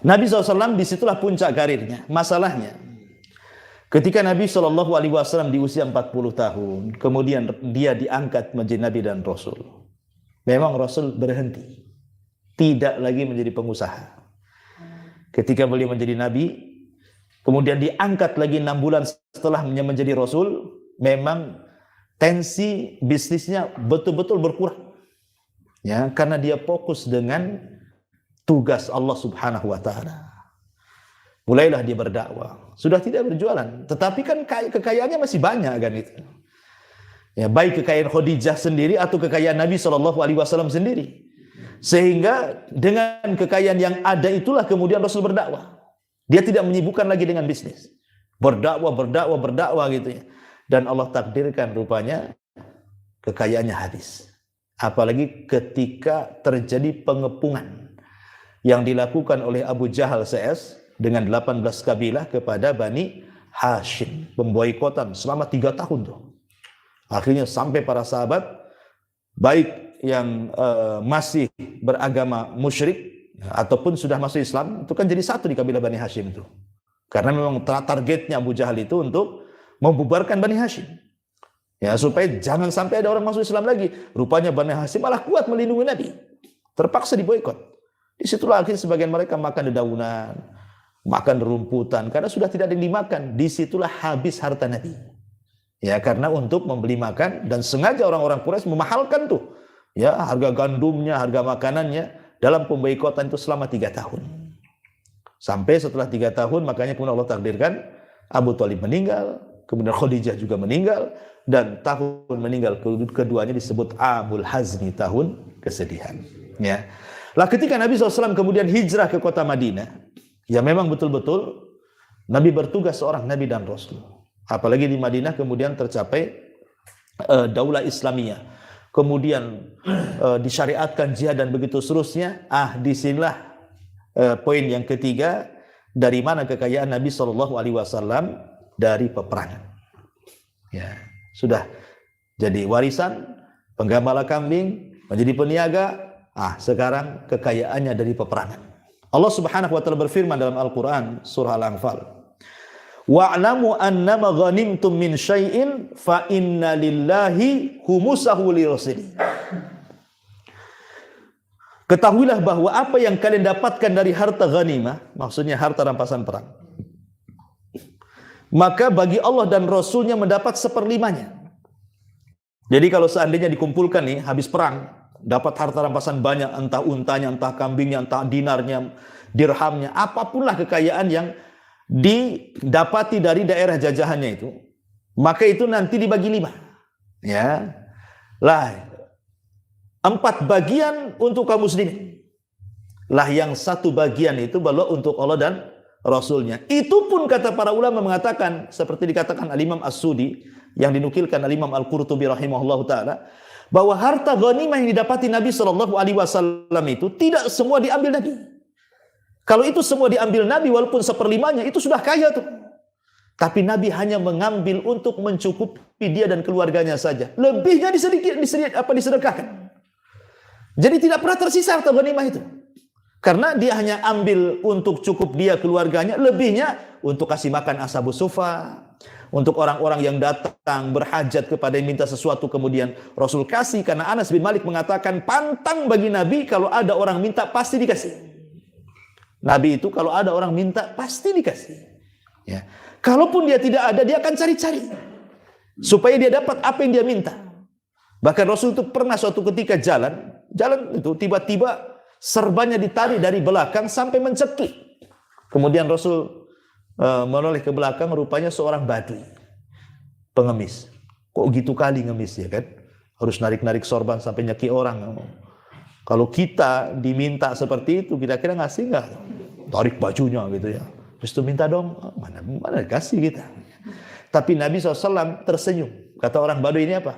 Nabi SAW disitulah puncak karirnya. Masalahnya, ketika Nabi SAW di usia 40 tahun, kemudian dia diangkat menjadi Nabi dan Rasul. Memang Rasul berhenti, tidak lagi menjadi pengusaha. Ketika beliau menjadi Nabi, kemudian diangkat lagi 6 bulan setelahnya menjadi Rasul, memang tensi bisnisnya betul-betul berkurang. Ya, karena dia fokus dengan tugas Allah Subhanahu wa taala. Mulailah dia berdakwah. Sudah tidak berjualan, tetapi kan kekayaannya masih banyak kan itu. Ya, baik kekayaan Khadijah sendiri atau kekayaan Nabi SAW sendiri. Sehingga dengan kekayaan yang ada itulah kemudian Rasul berdakwah. Dia tidak menyibukkan lagi dengan bisnis. Berdakwah gitu ya. Dan Allah takdirkan rupanya kekayaannya habis. Apalagi ketika terjadi pengepungan yang dilakukan oleh Abu Jahal CS dengan 18 kabilah kepada Bani Hashim. Pemboikotan selama 3 tahun tuh. Akhirnya sampai para sahabat, baik yang masih beragama musyrik ataupun sudah masuk Islam, itu kan jadi satu di kabilah Bani Hashim itu. Karena memang targetnya Abu Jahal itu untuk membubarkan Bani Hashim. Ya, supaya jangan sampai ada orang masuk Islam lagi. Rupanya Bani Hashim malah kuat melindungi Nabi. Terpaksa diboikot. Disitulah akhirnya sebagian mereka makan dedaunan, makan rumputan, karena sudah tidak ada yang dimakan. Disitulah habis harta Nabi. Ya, karena untuk membeli makan, dan sengaja orang-orang Quraisy memahalkan tuh. Ya, harga gandumnya, harga makanannya, dalam pemboikotan itu selama 3 tahun. Sampai setelah 3 tahun, makanya kemudian Allah takdirkan Abu Thalib meninggal, kemudian Khadijah juga meninggal, dan tahun meninggal keduanya disebut Amul Hazni, tahun kesedihan. Ya. Lah ketika Nabi SAW kemudian hijrah ke kota Madinah, ya memang betul-betul Nabi bertugas seorang Nabi dan Rasul. Apalagi di Madinah kemudian tercapai daulah Islamiyah. Kemudian disyariatkan jihad dan begitu seterusnya. Disinilah poin yang ketiga, dari mana kekayaan Nabi SAW dari peperangan. Ya, sudah jadi warisan, penggembala kambing, menjadi peniaga. Sekarang kekayaannya dari peperangan. Allah Subhanahu wa taala berfirman dalam Al-Qur'an surah Al-Anfal, wa'lamu annama ghanimtum min syai'in fa inna lillahi khumusahu lirasuli. Ketahuilah bahwa apa yang kalian dapatkan dari harta ghanimah, maksudnya harta rampasan perang, maka bagi Allah dan Rasulnya mendapat 1/5-nya. Jadi kalau seandainya dikumpulkan nih habis perang, dapat harta rampasan banyak, entah untanya, entah kambingnya, entah dinarnya, dirhamnya, apapunlah kekayaan yang didapati dari daerah jajahannya itu, maka itu nanti dibagi 5. Ya. Lah 4 bagian untuk kaum muslimin. Lah yang 1 bagian itu baru untuk Allah dan Rasulnya. Itu pun kata para ulama mengatakan, seperti dikatakan Al-Imam As-Sudi, yang dinukilkan Al-Imam Al-Qurtubi rahimahullahu ta'ala, bahwa harta ghanimah yang didapati Nabi SAW itu tidak semua diambil Nabi. Kalau itu semua diambil Nabi, walaupun 1/5-nya, itu sudah kaya tuh. Tapi Nabi hanya mengambil untuk mencukupi dia dan keluarganya saja. Lebihnya disedekahkan. Jadi tidak pernah tersisa harta ghanimah itu. Karena dia hanya ambil untuk cukup dia, keluarganya, lebihnya untuk kasih makan ashabus sufa, untuk orang-orang yang datang berhajat kepada yang minta sesuatu, kemudian Rasul kasih. Karena Anas bin Malik mengatakan pantang bagi Nabi kalau ada orang minta pasti dikasih. Nabi itu kalau ada orang minta pasti dikasih. Ya. Kalaupun dia tidak ada, dia akan cari-cari supaya dia dapat apa yang dia minta. Bahkan Rasul itu pernah suatu ketika jalan itu tiba-tiba serbannya ditarik dari belakang sampai mencekik. Kemudian Rasul menoleh ke belakang, rupanya seorang badui, pengemis. Kok gitu kali ngemis ya kan? Harus narik-narik sorban sampai nyeki orang. Kalau kita diminta seperti itu, kira-kira ngasih nggak? Tarik bajunya gitu ya. Terus itu minta dong, mana kasih kita. Tapi Nabi SAW tersenyum. Kata orang Badui ini apa?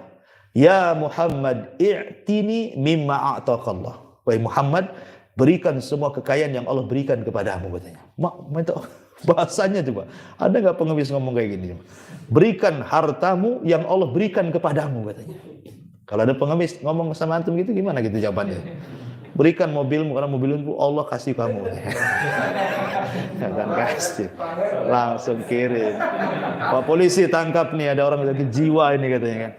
Ya Muhammad, i'tini mimma a'taqallah. Wahai Muhammad, berikan semua kekayaan yang Allah berikan kepadamu, katanya. Minta bahasanya coba. Ada nggak pengemis ngomong kayak gini? Berikan hartamu yang Allah berikan kepadamu, katanya. Kalau ada pengemis ngomong sama antum gitu, gimana gitu jawabannya? Berikan mobilmu, karena mobilmu Allah kasih kamu. Jangan kasih, langsung kirim. Pak polisi tangkap nih, ada orang lagi jiwa ini katanya kan.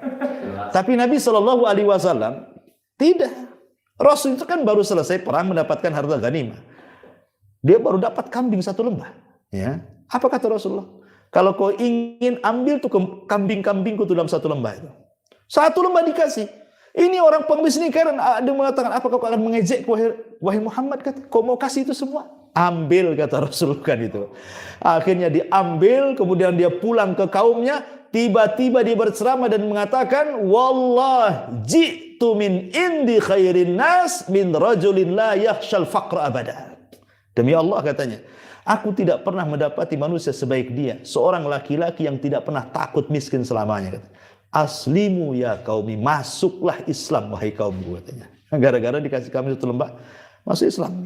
Tapi Nabi SAW tidak. Rasul itu kan baru selesai perang mendapatkan harta ghanimah. Dia baru dapat kambing 1 lembah. Ya, apa kata Rasulullah? Kalau kau ingin ambil tuh kambing-kambingku tuh dalam 1 lembah itu. 1 lembah dikasih. Ini orang pengemis ini keren. Ada mengatakan, apa kau akan mengejek wahai Muhammad? Kata, kau mau kasih itu semua? Ambil, kata Rasul kan itu. Akhirnya diambil, kemudian dia pulang ke kaumnya. Tiba-tiba dia berceramah dan mengatakan, Wallah ji'tu min indi khairin nas min rajulin la yakhshal faqra abada. Demi Allah katanya, aku tidak pernah mendapati manusia sebaik dia. Seorang laki-laki yang tidak pernah takut miskin selamanya. Kata. Aslimu ya kaumi, masuklah Islam wahai kaumku, katanya. Gara-gara dikasih kami 1 lembah, masuk Islam.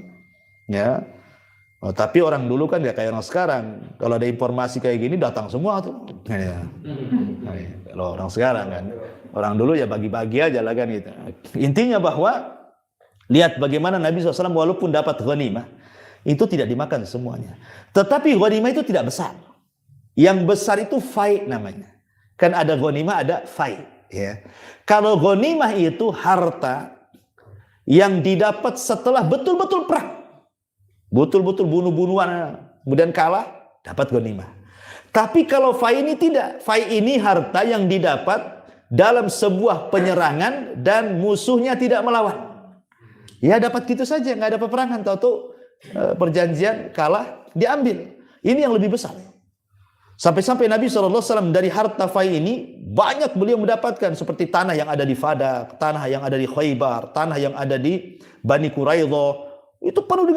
Ya. Oh, tapi orang dulu kan gak kayak orang sekarang. Kalau ada informasi kayak gini datang semua tuh. Ya. Nah, kalau orang sekarang kan, orang dulu ya bagi-bagi aja lah kan gitu. Intinya bahwa lihat bagaimana Nabi SAW walaupun dapat ghanimah, itu tidak dimakan semuanya. Tetapi ghanimah itu tidak besar. Yang besar itu fai namanya. Kan ada ghanimah, ada fai. Ya. Kalau ghanimah itu harta yang didapat setelah betul-betul perang. Betul-betul bunuh-bunuhan, kemudian kalah, dapat ghanimah. Tapi kalau fai ini tidak. Fai ini harta yang didapat dalam sebuah penyerangan dan musuhnya tidak melawan. Ya dapat gitu saja, nggak ada peperangan. Tahu-tahu perjanjian kalah, diambil. Ini yang lebih besar. Sampai-sampai Nabi SAW dari harta fai ini banyak beliau mendapatkan seperti tanah yang ada di Fadak, tanah yang ada di Khaybar, tanah yang ada di Bani Quraidah. Itu penuh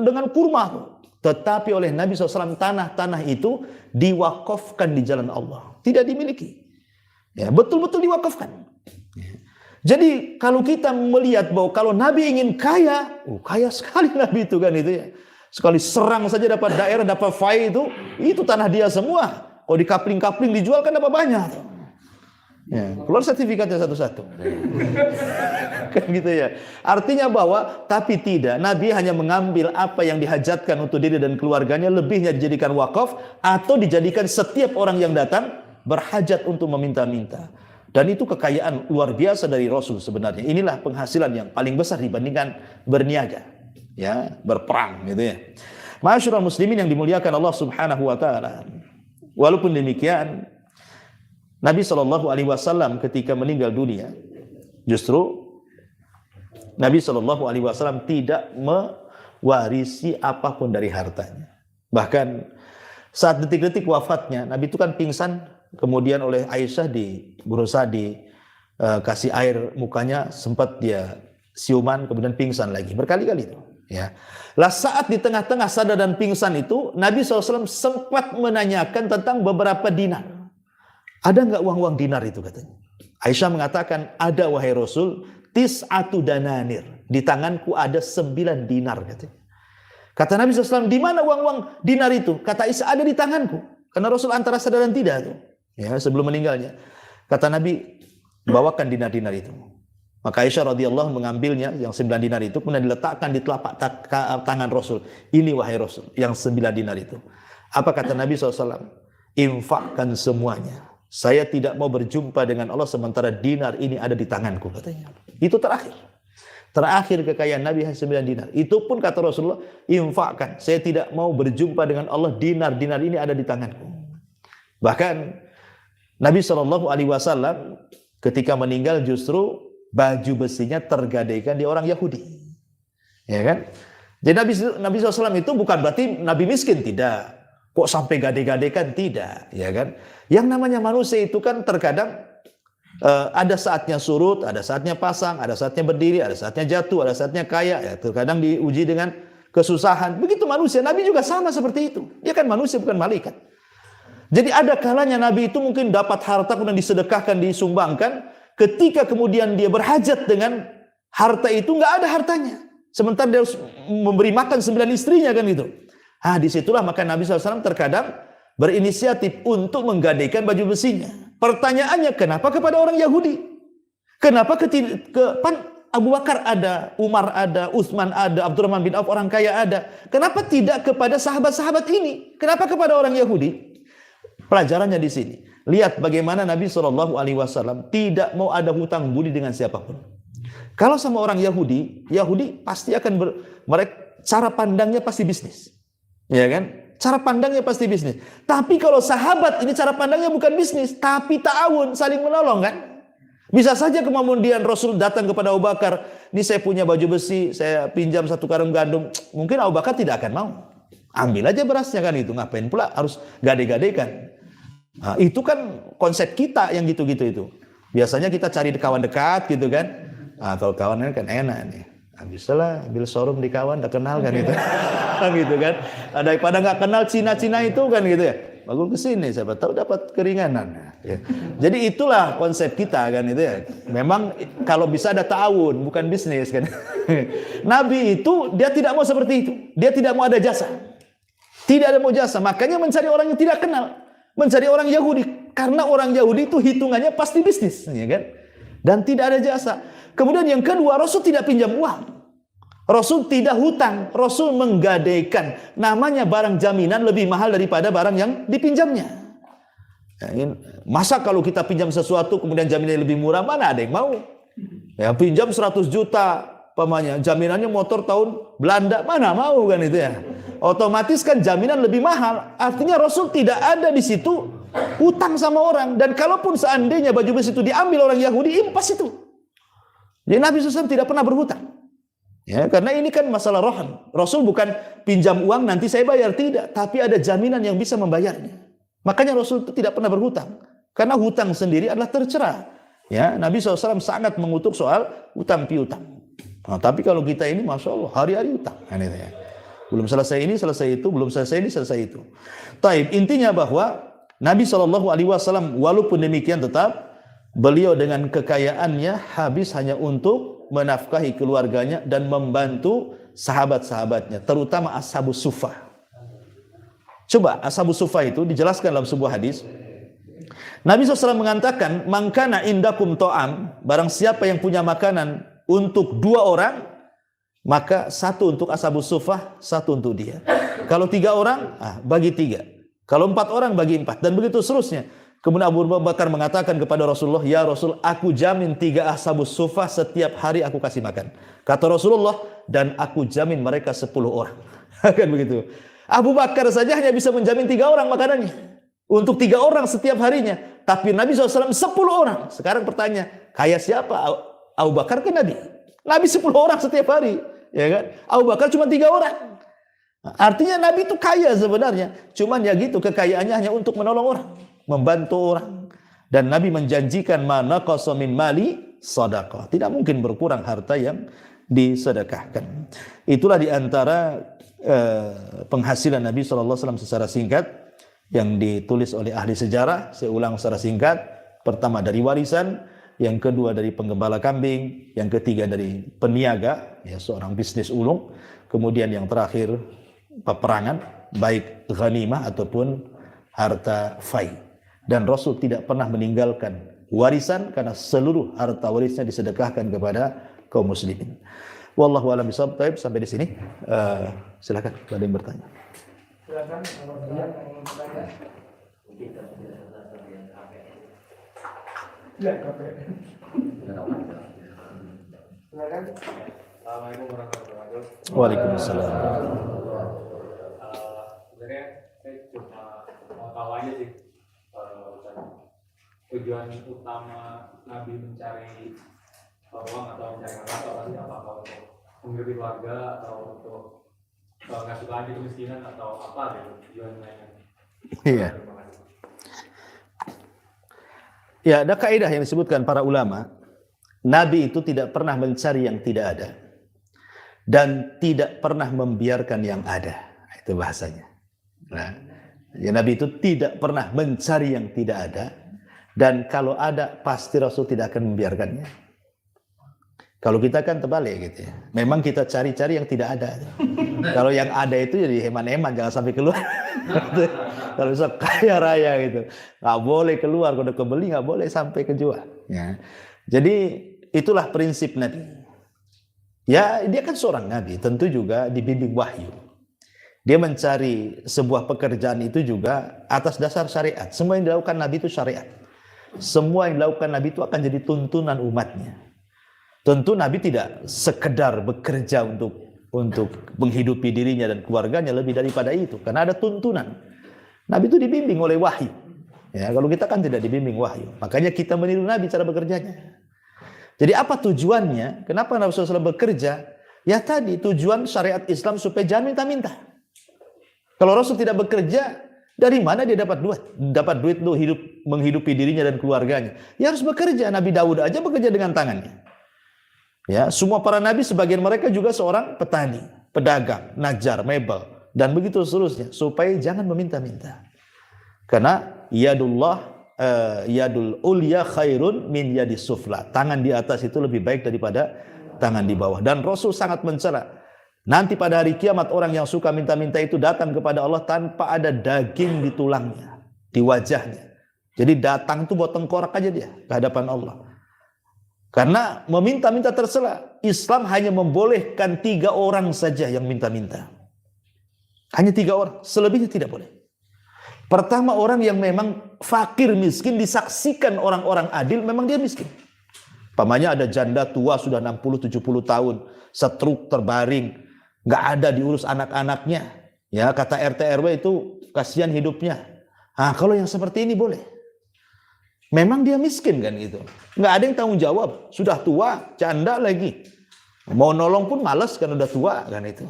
dengan kurma. Tetapi oleh Nabi SAW tanah-tanah itu diwakafkan di jalan Allah, tidak dimiliki. Ya, betul-betul diwakafkan. Jadi kalau kita melihat bahwa kalau Nabi ingin kaya, kaya sekali Nabi itu kan itu ya. Sekali serang saja dapat daerah, dapat fai itu tanah dia semua. Kalau dikapling-kapling dijual kan dapat banyak. Ya, keluar sertifikatnya satu-satu. Kan gitu ya. Artinya bahwa tapi tidak, Nabi hanya mengambil apa yang dihajatkan untuk diri dan keluarganya, lebihnya dijadikan wakaf atau dijadikan setiap orang yang datang berhajat untuk meminta-minta. Dan itu kekayaan luar biasa dari Rasul sebenarnya. Inilah penghasilan yang paling besar dibandingkan berniaga. Ya, berperang gitu ya. Ma'asyiral muslimin yang dimuliakan Allah Subhanahu wa taala. Walaupun demikian, Nabi SAW ketika meninggal dunia, justru Nabi SAW tidak mewarisi apapun dari hartanya. Bahkan saat detik-detik wafatnya, Nabi itu kan pingsan, kemudian oleh Aisyah berusaha dikasih air mukanya, sempat dia siuman, kemudian pingsan lagi berkali-kali itu. Ya. Lah saat di tengah-tengah sadar dan pingsan itu, Nabi SAW sempat menanyakan tentang beberapa dinar. Ada nggak uang-uang dinar itu katanya? Aisyah mengatakan, ada wahai Rasul, tis'atu dananir. Di tanganku ada 9 dinar katanya. Kata Nabi SAW, di mana uang-uang dinar itu? Kata Aisyah, ada di tanganku. Karena Rasul antara sadar dan tidak tuh. Ya, sebelum meninggalnya. Kata Nabi, bawakan dinar-dinar itu. Maka Aisyah radhiyallahu mengambilnya yang 9 dinar itu, kemudian diletakkan di telapak tangan Rasul. Ini wahai Rasul, yang 9 dinar itu. Apa kata Nabi SAW? Infakkan semuanya. Saya tidak mau berjumpa dengan Allah sementara dinar ini ada di tanganku, katanya. Itu terakhir. Terakhir kekayaan Nabi hanya 9 dinar. Itu pun kata Rasulullah, infakkan. Saya tidak mau berjumpa dengan Allah, dinar-dinar ini ada di tanganku. Bahkan Nabi SAW ketika meninggal justru baju besinya tergadaikan di orang Yahudi. Ya kan? Jadi Nabi SAW itu bukan berarti Nabi miskin, tidak. Kok sampai gade-gadekan, tidak. Ya kan? Yang namanya manusia itu kan terkadang ada saatnya surut, ada saatnya pasang, ada saatnya berdiri, ada saatnya jatuh, ada saatnya kaya. Ya, terkadang diuji dengan kesusahan. Begitu manusia, Nabi juga sama seperti itu. Dia kan manusia, bukan malaikat. Jadi ada kalanya Nabi itu mungkin dapat harta kemudian disedekahkan, disumbangkan. Ketika kemudian dia berhajat dengan harta itu, nggak ada hartanya. Sementara dia harus memberi makan 9 istrinya kan gitu. Disitulah maka Nabi SAW terkadang berinisiatif untuk menggadaikan baju besinya. Pertanyaannya, kenapa kepada orang Yahudi? Kenapa Abu Bakar ada, Umar ada, Utsman ada, Abdurrahman bin Auf orang kaya ada. Kenapa tidak kepada sahabat-sahabat ini? Kenapa kepada orang Yahudi? Pelajarannya di sini. Lihat bagaimana Nabi SAW tidak mau ada hutang budi dengan siapapun. Kalau sama orang Yahudi pasti akan cara pandangnya pasti bisnis. Ya kan? Cara pandangnya pasti bisnis. Tapi kalau sahabat ini cara pandangnya bukan bisnis, tapi ta'awun, saling menolong kan? Bisa saja kemudian Rasul datang kepada Abu Bakar, ini saya punya baju besi, saya pinjam 1 karung gandum. Mungkin Abu Bakar tidak akan mau. Ambil aja berasnya kan itu, ngapain pula harus gade-gadekan. Itu kan konsep kita yang gitu-gitu itu. Biasanya kita cari kawan dekat gitu kan. Kalau kawan kan enak nih. Bisalah ambil showroom di kawan, tak kenal kan itu. Gitu kan. Daripada nggak kenal Cina-Cina itu kan gitu ya. Bagus kesini, siapa tahu dapat keringanan. Ya. Jadi itulah konsep kita kan itu ya. Memang kalau bisa ada ta'awun, bukan bisnis kan. Nabi itu dia tidak mau seperti itu. Dia tidak mau ada jasa. Tidak ada mau jasa. Makanya mencari orang yang tidak kenal. Mencari orang Yahudi. Karena orang Yahudi itu hitungannya pasti bisnis. Ya kan? Dan tidak ada jasa. Kemudian yang kedua, Rasul tidak pinjam uang. Rasul tidak hutang. Rasul menggadaikan. Namanya barang jaminan lebih mahal daripada barang yang dipinjamnya. Masa kalau kita pinjam sesuatu kemudian jaminannya lebih murah, mana ada yang mau? Ya, pinjam 100 juta pamannya, jaminannya motor tahun Belanda, mana mau kan itu ya? Otomatis kan jaminan lebih mahal. Artinya Rasul tidak ada di situ hutang sama orang. Dan kalaupun seandainya baju besi itu diambil orang Yahudi, impas itu. Jadi Nabi SAW tidak pernah berhutang. Ya, karena ini kan masalah rohan. Rasul bukan pinjam uang nanti saya bayar, tidak. Tapi ada jaminan yang bisa membayarnya. Makanya Rasul itu tidak pernah berhutang. Karena hutang sendiri adalah tercela. Ya, Nabi SAW sangat mengutuk soal hutang piutang. Tapi kalau kita ini, Masya Allah, hari-hari hutang. Ya. Belum selesai ini, selesai itu. Belum selesai ini, selesai itu. Taib, intinya bahwa Nabi SAW walaupun demikian tetap beliau dengan kekayaannya habis hanya untuk menafkahi keluarganya dan membantu sahabat-sahabatnya, terutama Ashabus Suffah. Coba Ashabus Suffah itu dijelaskan dalam sebuah hadis. Nabi SAW mengatakan, "Mangkana indakum to'am," barang siapa yang punya makanan untuk 2 orang, maka 1 untuk Ashabus Suffah, 1 untuk dia. Kalau 3 orang, bagi 3. Kalau 4 orang, bagi 4. Dan begitu seterusnya. Kemudian Abu Bakar mengatakan kepada Rasulullah, "Ya Rasul, aku jamin 3 Ashabus Suffah setiap hari aku kasih makan." Kata Rasulullah, "Dan aku jamin mereka 10 orang." Kan begitu. Abu Bakar saja hanya bisa menjamin 3 orang makanannya. Untuk 3 orang setiap harinya. Tapi Nabi SAW 10 orang. Sekarang pertanyaan, kaya siapa? Abu Bakar kan Nabi. Nabi 10 orang setiap hari. Ya kan? Abu Bakar cuma 3 orang. Artinya Nabi itu kaya sebenarnya. Cuman ya gitu, kekayaannya hanya untuk menolong orang. Membantu orang. Dan Nabi menjanjikan mana qasa min mali sadaqah. Tidak mungkin berkurang harta yang disedekahkan. Itulah diantara penghasilan Nabi SAW secara singkat yang ditulis oleh ahli sejarah. Saya ulang secara singkat. Pertama dari warisan, yang kedua dari penggembala kambing, yang ketiga dari peniaga, ya seorang bisnis ulung, kemudian yang terakhir peperangan, baik ghanimah ataupun harta fai. Dan Rasul tidak pernah meninggalkan warisan karena seluruh harta warisnya disedekahkan kepada kaum muslimin. Wallahu a'lam bishawab. Sampai di sini. Silakan ada yang bertanya. Silakan kalau ada yang ingin bertanya. Ya, KPN. Silakan. Assalamualaikum warahmatullahi wabarakatuh. Waalaikumsalam. Sebenarnya saya cuma mau tahu aja sih tujuan utama Nabi mencari uang atau mencari harta atau siapa untuk menghidupi keluarga atau untuk nggak suka aja kemiskinan atau apa gitu tujuan lainnya. Iya. Terima kasih. Ya, ada kaidah yang disebutkan para ulama, Nabi itu tidak pernah mencari yang tidak ada dan tidak pernah membiarkan yang ada. Itu bahasanya. Nah, ya, Nabi itu tidak pernah mencari yang tidak ada, dan kalau ada pasti Rasul tidak akan membiarkannya. Kalau kita kan terbalik gitu ya. Memang kita cari-cari yang tidak ada. Kalau yang ada itu jadi heman-heman, jangan sampai keluar. Kalau bisa kaya raya gitu, nggak boleh keluar. Kalau udah kebeli nggak boleh sampai kejual. Ya. Jadi itulah prinsip Nabi. Ya, dia kan seorang Nabi, tentu juga dibimbing wahyu. Dia mencari sebuah pekerjaan itu juga atas dasar syariat. Semua yang dilakukan Nabi itu syariat. Semua yang dilakukan Nabi itu akan jadi tuntunan umatnya. Tentu Nabi tidak sekedar bekerja untuk menghidupi dirinya dan keluarganya, lebih daripada itu. Karena ada tuntunan. Nabi itu dibimbing oleh wahyu. Ya, kalau kita kan tidak dibimbing wahyu. Makanya kita meniru Nabi cara bekerjanya. Jadi apa tujuannya? Kenapa Nabi SAW bekerja? Ya tadi tujuan syariat Islam supaya jangan minta-minta. Kalau Rasul tidak bekerja, dari mana dia dapat duit? Dapat duit untuk menghidupi dirinya dan keluarganya. Ya harus bekerja. Nabi Daud aja bekerja dengan tangannya. Ya, semua para nabi sebagian mereka juga seorang petani, pedagang, najjar, mebel, dan begitu seterusnya, supaya jangan meminta-minta. Karena yadul ulya khairun min yadis sufla. Tangan di atas itu lebih baik daripada tangan di bawah. Dan Rasul sangat mencela. Nanti pada hari kiamat orang yang suka minta-minta itu datang kepada Allah tanpa ada daging di tulangnya, di wajahnya. Jadi datang itu buat tengkorak aja dia ke hadapan Allah. Karena meminta-minta tercela. Islam hanya membolehkan 3 orang saja yang minta-minta. Hanya 3 orang, selebihnya tidak boleh. Pertama, orang yang memang fakir miskin disaksikan orang-orang adil, memang dia miskin. Pamannya ada janda tua sudah 60-70 tahun, stroke terbaring, nggak ada diurus anak-anaknya. Ya, kata RT RW itu kasihan hidupnya. Nah, kalau yang seperti ini boleh. Memang dia miskin kan gitu. Nggak ada yang tanggung jawab. Sudah tua, janda lagi. Mau nolong pun malas kan udah tua kan itu.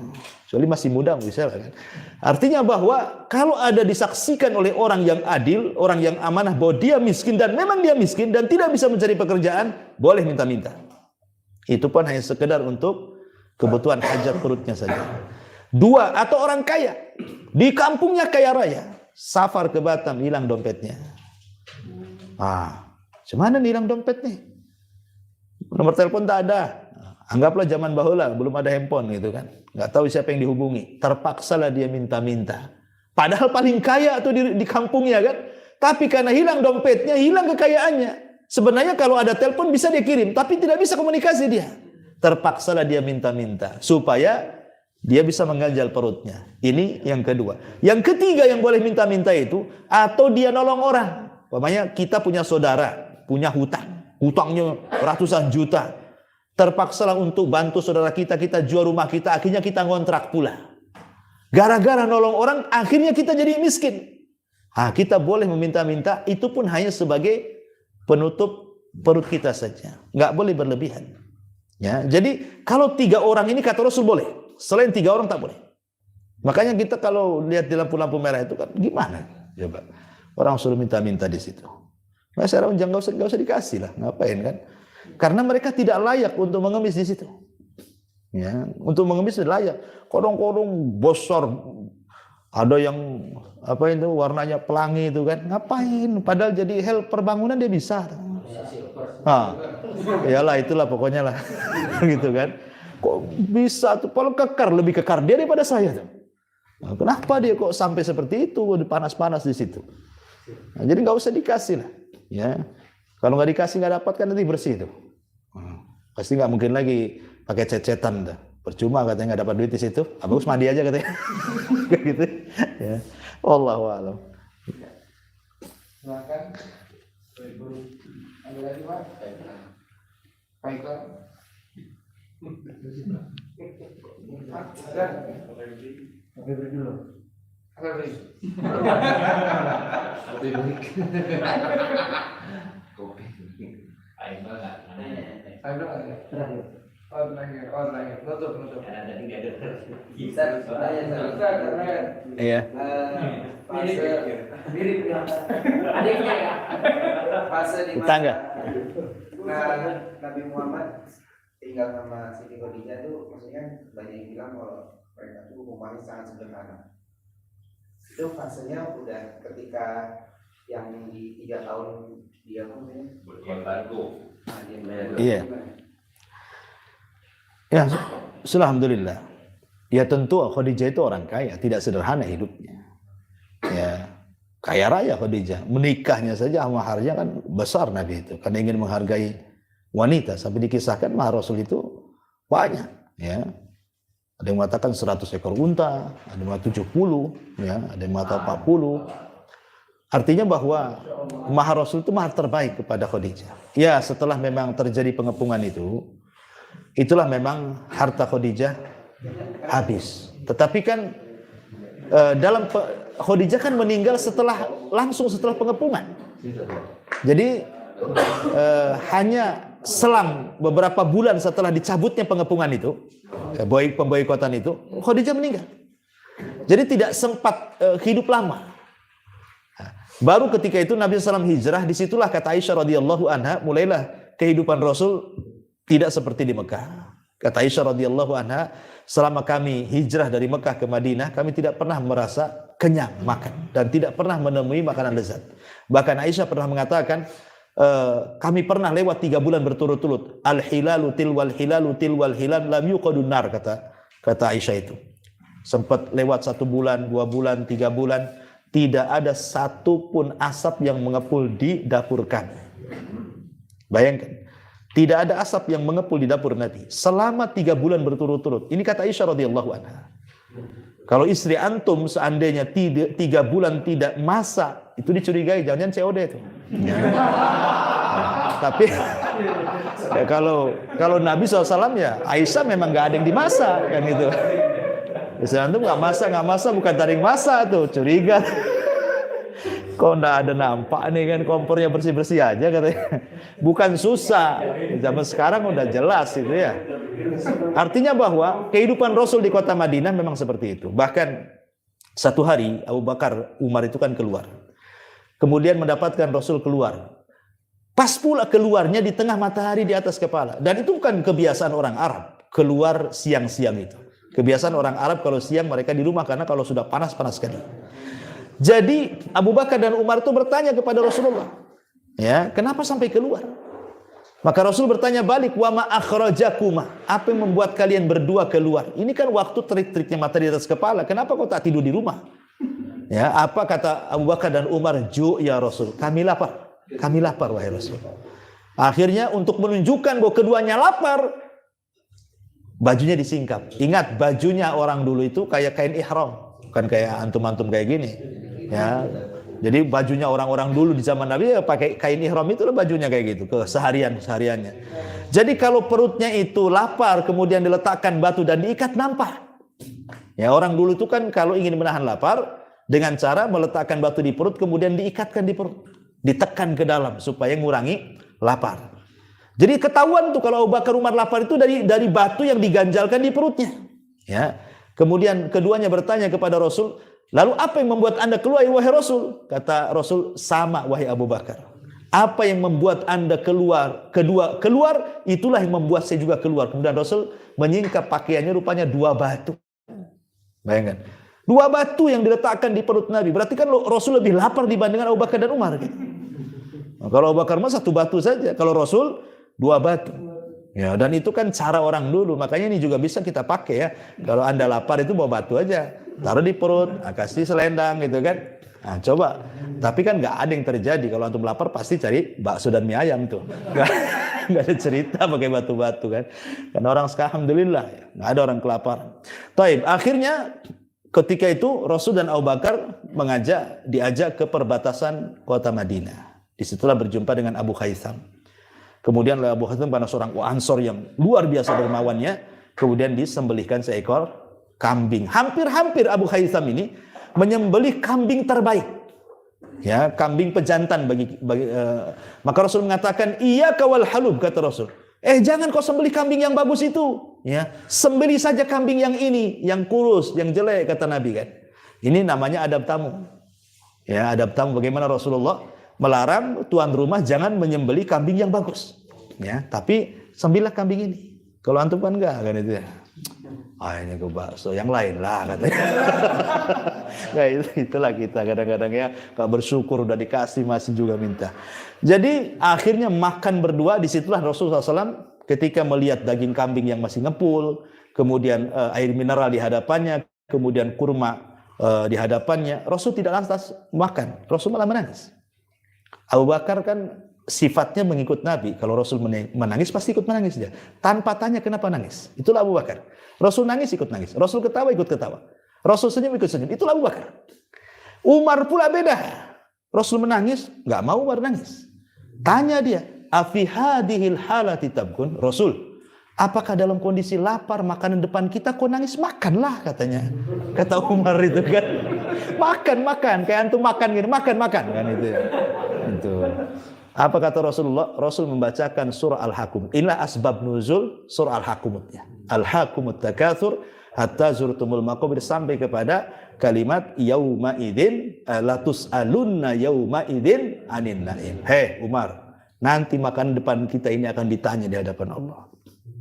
Soalnya masih muda bisa kan. Artinya bahwa kalau ada disaksikan oleh orang yang adil, orang yang amanah bahwa dia miskin dan memang dia miskin dan tidak bisa mencari pekerjaan, boleh minta-minta. Itu pun hanya sekedar untuk kebutuhan hajat perutnya saja. 2, atau orang kaya. Di kampungnya kaya raya. Safar ke Batam, hilang dompetnya. Cuman hilang dompet nih. Nomor telepon tak ada. Anggaplah zaman bahula, belum ada handphone gitu kan. Nggak tahu siapa yang dihubungi. Terpaksalah dia minta-minta. Padahal paling kaya tuh di kampungnya kan. Tapi karena hilang dompetnya, hilang kekayaannya. Sebenarnya kalau ada telepon bisa dia kirim, tapi tidak bisa komunikasi dia. Terpaksalah dia minta-minta. Supaya dia bisa mengganjal perutnya. Ini yang kedua. Yang ketiga yang boleh minta-minta itu, atau dia nolong orang. Umpamanya kita punya saudara, punya hutangnya ratusan juta. Terpaksalah untuk bantu saudara kita jual rumah kita, akhirnya kita ngontrak pula. Gara-gara nolong orang, akhirnya kita jadi miskin. Kita boleh meminta-minta, itu pun hanya sebagai penutup perut kita saja. Nggak boleh berlebihan. Ya, jadi kalau 3 orang ini kata Rasul boleh, selain 3 orang tak boleh. Makanya kita kalau lihat di lampu-lampu merah itu kan gimana? Coba. Orang suruh minta-minta di situ. Masyarakat nggak usah dikasih lah, ngapain kan? Karena mereka tidak layak untuk mengemis di situ. Ya, untuk mengemis tidak layak. Kodong-kodong besar, ada yang apa itu warnanya pelangi itu kan? Ngapain? Padahal jadi helper bangunan dia bisa. Iyalah itulah pokoknya lah, gitu kan? Kok bisa tuh? Kalau kekar lebih kekar dia daripada saya tuh. Nah, kenapa dia kok sampai seperti itu? Panas-panas di situ. Nah, jadi nggak usah dikasih lah, ya. Kalau nggak dikasih nggak dapat kan nanti bersih tuh. Pasti nggak mungkin lagi pakai cet-cetan dah. Percuma katanya nggak dapat duit di situ. Bagus mandi aja katanya. Kayak gitu. Ya. Wallahu a'lam. Silakan. Ada lagi Pak? Baiklah. Ada. Oke, beri dulu. Ada beri. Lebih baik. Kopi. Ayo enggak. Ayo enggak. Terakhir. terakhir. Nutup. Bisa tanya. Iya. Mirip ya. Adiknya ya. Fase di Tetangga. Nabi Muhammad tinggal sama Siti Khadijah tuh, maksudnya banyak yang bilang kalau mereka tuh hubungannya sangat sederhana. Itu fasenya udah ketika yang di 3 tahun dia Berkorbanku. Iya. Ya, alhamdulillah. Ya tentu Khadijah itu orang kaya, tidak sederhana hidupnya. Ya, kaya raya Khadijah. Menikahnya saja maharnya kan besar Nabi itu, karena ingin menghargai wanita. Sampai dikisahkan mahar Rasul itu banyak. Ya, ada yang mengatakan 100 ekor unta, ada yang mengatakan 70, ya, ada yang mengatakan 40. Artinya bahwa mahar Rasul itu mahar terbaik kepada Khadijah. Ya, setelah memang terjadi pengepungan itu, itulah memang harta Khadijah habis. Tetapi kan Khadijah kan meninggal langsung setelah pengepungan. Jadi hanya selang beberapa bulan setelah dicabutnya pengepungan itu, pemboikotan itu, Khadijah meninggal. Jadi tidak sempat hidup lama. Baru ketika itu Nabi SAW hijrah, disitulah kata Aisyah radhiyallahu anha, mulailah kehidupan Rasul tidak seperti di Mekah. Kata Aisyah radhiyallahu anha, selama kami hijrah dari Mekah ke Madinah, kami tidak pernah merasa kenyang makan dan tidak pernah menemui makanan lezat. Bahkan Aisyah pernah mengatakan, kami pernah lewat 3 bulan berturut-turut. Al-hilalu tilwal hilalu tilwal hilal lam yuqadun nar, kata Aisyah itu. Sempat lewat 1 bulan, 2 bulan, 3 bulan, tidak ada satupun asap yang mengepul di dapur kami. Bayangkan, tidak ada asap yang mengepul di dapur Nabi selama 3 bulan berturut-turut. Ini kata Aisyah radhiyallahu anha. Kalau istri antum seandainya 3 bulan tidak masak, itu dicurigai, jangan-jangan COD itu. Tapi ya kalau Nabi SAW ya Aisyah memang nggak ada yang dimasak kan gitu. Istri antum nggak masak bukan taring masak tuh, curiga. Kok nggak ada nampak nih kan, kompornya bersih-bersih aja katanya. Bukan susah, zaman sekarang udah jelas itu ya. Artinya bahwa kehidupan Rasul di kota Madinah memang seperti itu. Bahkan satu hari Abu Bakar, Umar itu kan keluar. Kemudian mendapatkan Rasul keluar. Pas pula keluarnya di tengah matahari di atas kepala. Dan itu bukan kebiasaan orang Arab, keluar siang-siang itu. Kebiasaan orang Arab kalau siang mereka di rumah, karena kalau sudah panas-panas sekali. Jadi Abu Bakar dan Umar itu bertanya kepada Rasulullah, ya, kenapa sampai keluar? Maka Rasul bertanya balik, wa ma akhrajakuma, apa yang membuat kalian berdua keluar? Ini kan waktu terik-teriknya matahari di atas kepala, kenapa kau tak tidur di rumah? Ya, apa kata Abu Bakar dan Umar? Ju ya Rasul, kami lapar wahai Rasul. Akhirnya untuk menunjukkan bahwa keduanya lapar, bajunya disingkap. Ingat, bajunya orang dulu itu kayak kain ihram, bukan kayak antum-antum kayak gini. Ya, jadi bajunya orang-orang dulu di zaman Nabi ya pakai kain ihram, itu bajunya kayak gitu, sehariannya. Jadi kalau perutnya itu lapar, kemudian diletakkan batu dan diikat, nampak. Ya, orang dulu itu kan kalau ingin menahan lapar dengan cara meletakkan batu di perut, kemudian diikatkan di perut, ditekan ke dalam supaya mengurangi lapar. Jadi ketahuan tuh kalau Abu Bakar Umar lapar itu dari batu yang diganjalkan di perutnya. Ya. Kemudian keduanya bertanya kepada Rasul, lalu apa yang membuat Anda keluar wahai Rasul? Kata Rasul, sama wahai Abu Bakar. Apa yang membuat Anda keluar, itulah yang membuat saya juga keluar. Kemudian Rasul menyingkap pakaiannya, rupanya 2 batu. Bayangkan, 2 batu yang diletakkan di perut Nabi. Berarti kan Rasul lebih lapar dibandingkan Abu Bakar dan Umar. Gitu. Nah, kalau Abu Bakar mah 1 batu saja, kalau Rasul 2 batu. Ya, dan itu kan cara orang dulu. Makanya ini juga bisa kita pakai ya. Kalau Anda lapar itu bawa batu aja, taruh di perut, kasih selendang gitu kan. Nah, coba. Tapi kan nggak ada yang terjadi. Kalau antum lapar pasti cari bakso dan mie ayam tuh. Nggak ada cerita pakai batu-batu kan. Karena orang sekarang alhamdulillah ya, nggak ada orang kelaparan. Taib. Akhirnya ketika itu Rasul dan Abu Bakar diajak ke perbatasan kota Madinah. Disitulah berjumpa dengan Abu Khaisam. Kemudian Abu Khaisam pada seorang Ansor yang luar biasa dermawannya, kemudian disembelihkan seekor kambing. Hampir Abu Khaisam ini menyembelih kambing terbaik. Ya, kambing pejantan maka Rasul mengatakan, "Iyyaka wal halub," kata Rasul. Jangan kau sembelih kambing yang bagus itu. Ya, sembelih saja kambing yang ini, yang kurus, yang jelek, kata Nabi kan. Ini namanya adab tamu. Ya, adab tamu. Bagaimana Rasulullah melarang tuan rumah jangan menyembelih kambing yang bagus. Ya, tapi sembelihlah kambing ini. Kalau antum kan enggak kan itu ya. Ini ke bakso yang lain lah katanya. Nah, itulah kita kadang-kadang ya, kalau bersyukur udah dikasih masih juga minta. Jadi akhirnya makan berdua, disitulah Rasulullah SAW ketika melihat daging kambing yang masih ngepul, kemudian air mineral di hadapannya, kemudian kurma di hadapannya, Rasul tidak lantas makan, Rasul malah menangis. Abu Bakar kan sifatnya mengikut Nabi. Kalau Rasul menangis pasti ikut menangis dia. Tanpa tanya kenapa nangis. Itulah Abu Bakar. Rasul nangis ikut nangis. Rasul ketawa ikut ketawa. Rasul senyum ikut senyum. Itulah Abu Bakar. Umar pula beda. Rasul menangis, nggak mau Umar nangis. Tanya dia, afi hadhil halati tabkun? Rasul, apakah dalam kondisi lapar makanan depan kita kau nangis? Makanlah katanya. Kata Umar itu kan. Makan. Kayak antum makan gini, makan kan itu ya. Itu. Apa kata Rasulullah? Rasul membacakan surah Al-Hakum. Inilah asbab nuzul surah Al-Hakumutnya. Al-Hakumut takatsur hatta zurtumul maqabir, sampai kepada kalimat yauma idzin la tus'alunna yauma idzin anin na'im. Hei Umar, nanti makan depan kita ini akan ditanya di hadapan Allah.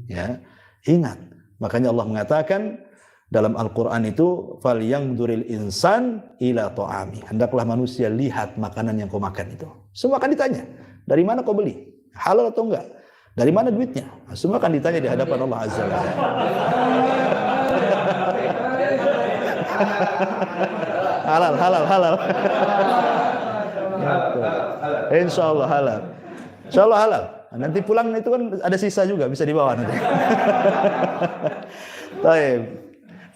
Ya, ingat. Makanya Allah mengatakan dalam Al-Qur'an itu falyangduril insan ila ta'ami. Hendaklah manusia lihat makanan yang kau makan itu. Semua akan ditanya. Dari mana kau beli? Halal atau enggak? Dari mana duitnya? Semua akan ditanya di hadapan Allah Azza wa Jalla. Halal. Insya Allah halal. Nanti pulang itu kan ada sisa juga, bisa dibawa nanti. Baik.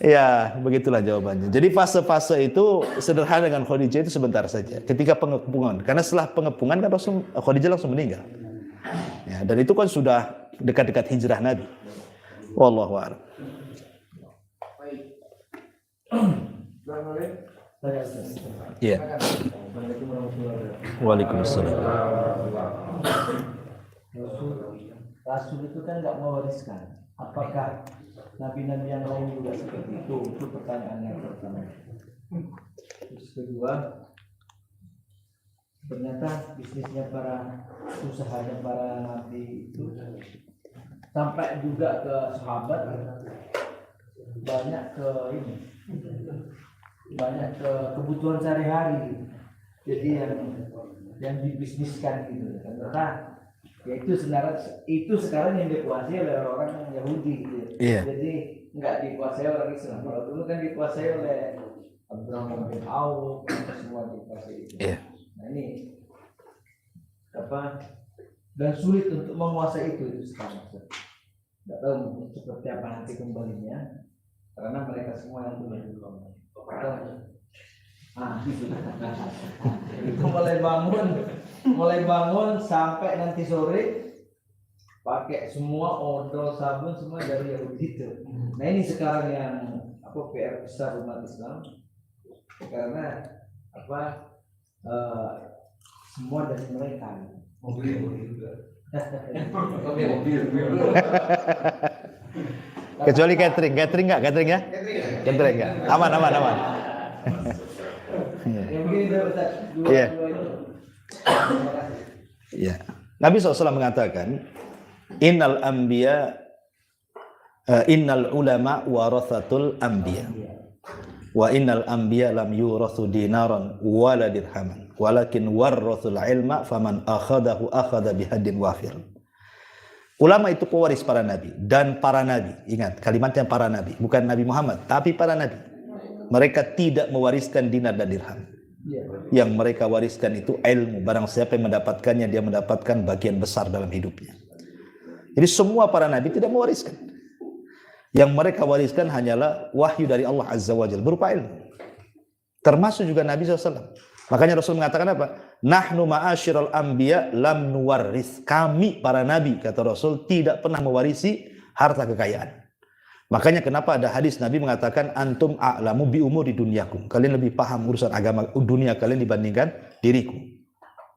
Ya, begitulah jawabannya. Jadi fase-fase itu sederhana dengan Khadijah itu sebentar saja. Ketika pengepungan, karena setelah pengepungan kan Khadijah langsung meninggal. Ya, dan itu kan sudah dekat-dekat hijrah Nabi. Wallahu a'lam. Iya. Waalaikumsalam. Rasul itu kan nggak mewariskan. Apakah nabi-nabi yang lain juga seperti itu? Itu pertanyaan yang pertama. Terus kedua, ternyata bisnisnya para usahanya para nabi itu sampai juga ke sahabat, banyak ke ini, banyak ke kebutuhan sehari-hari. Jadi yang dibisniskan gitu. Karena ya itu sekarang yang dikuasai oleh orang Yahudi gitu. Yeah. Jadi nggak dikuasai oleh Islam. Kalau dulu kan dikuasai oleh Abdurrahman bin Auf, semua dikuasai itu. Yeah. Nah ini apa? Dan sulit untuk menguasai itu sekarang. Nggak tahu seperti apa nanti kembalinya, karena mereka semua yang dulu. Itu mulai bangun sampai nanti sore pakai semua odol sabun semua dari Yahudi itu. Nah ini sekarang yang PR besar umat Islam, karena semua dari mereka. Mobil. Kecuali catering nggak catering ya? Catering nggak? Aman. Iya. Ya. Nabi SAW mengatakan, innal ulama warathatul anbiya. Wa innal anbiya lam yurathu dinaran wala dirhaman, walakin warathul ilma faman akhadahu akhadha bihadin wafir. Ulama itu pewaris para nabi dan para nabi. Ingat, kalimatnya para nabi, bukan Nabi Muhammad, tapi para nabi. Mereka tidak mewariskan dinar dan dirham. Yang mereka wariskan itu ilmu. Barang siapa yang mendapatkannya, dia mendapatkan bagian besar dalam hidupnya. Jadi semua para nabi tidak mewariskan. Yang mereka wariskan hanyalah wahyu dari Allah Azza wa Jalla berupa ilmu. Termasuk juga Nabi SAW. Makanya Rasul mengatakan apa? Nahnu ma'asyiral anbiya lam nuwarris. Kami para nabi, kata Rasul, tidak pernah mewarisi harta kekayaan. Makanya kenapa ada hadis Nabi mengatakan antum a'lamu bi umuri dunyakum. Kalian lebih paham urusan agama dunia kalian dibandingkan diriku.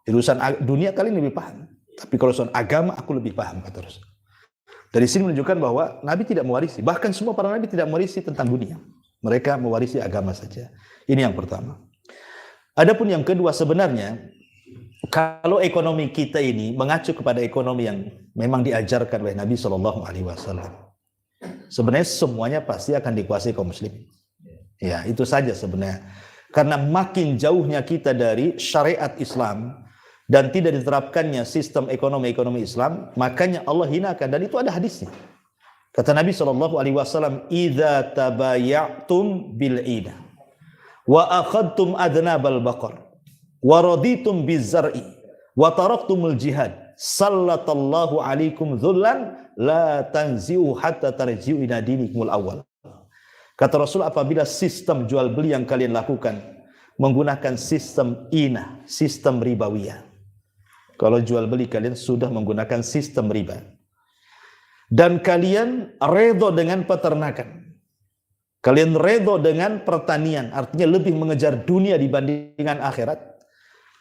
Urusan dunia kalian lebih paham. Tapi kalau urusan agama aku lebih paham, kata Rasul. Dari sini menunjukkan bahwa Nabi tidak mewarisi. Bahkan semua para Nabi tidak mewarisi tentang dunia. Mereka mewarisi agama saja. Ini yang pertama. Adapun yang kedua, sebenarnya kalau ekonomi kita ini mengacu kepada ekonomi yang memang diajarkan oleh Nabi SAW, sebenarnya semuanya pasti akan dikuasai kaum muslimin. Ya, itu saja sebenarnya. Karena makin jauhnya kita dari syariat Islam dan tidak diterapkannya sistem ekonomi Islam, makanya Allah hinakan, dan itu ada hadisnya. Kata Nabi SAW, "Idza tabayatum bil ina wa akhadtum adnabal baqar wa raditum bizar'i wa taraktumul jihad, sallatallahu alaikum dhullan la tanzi'u hatta tarji'u ila dinikumul awal." Kata Rasul, apabila sistem jual beli yang kalian lakukan menggunakan sistem ina, sistem ribawiyah. Kalau jual beli kalian sudah menggunakan sistem riba, dan kalian redho dengan peternakan, kalian redho dengan pertanian, artinya lebih mengejar dunia dibandingkan akhirat,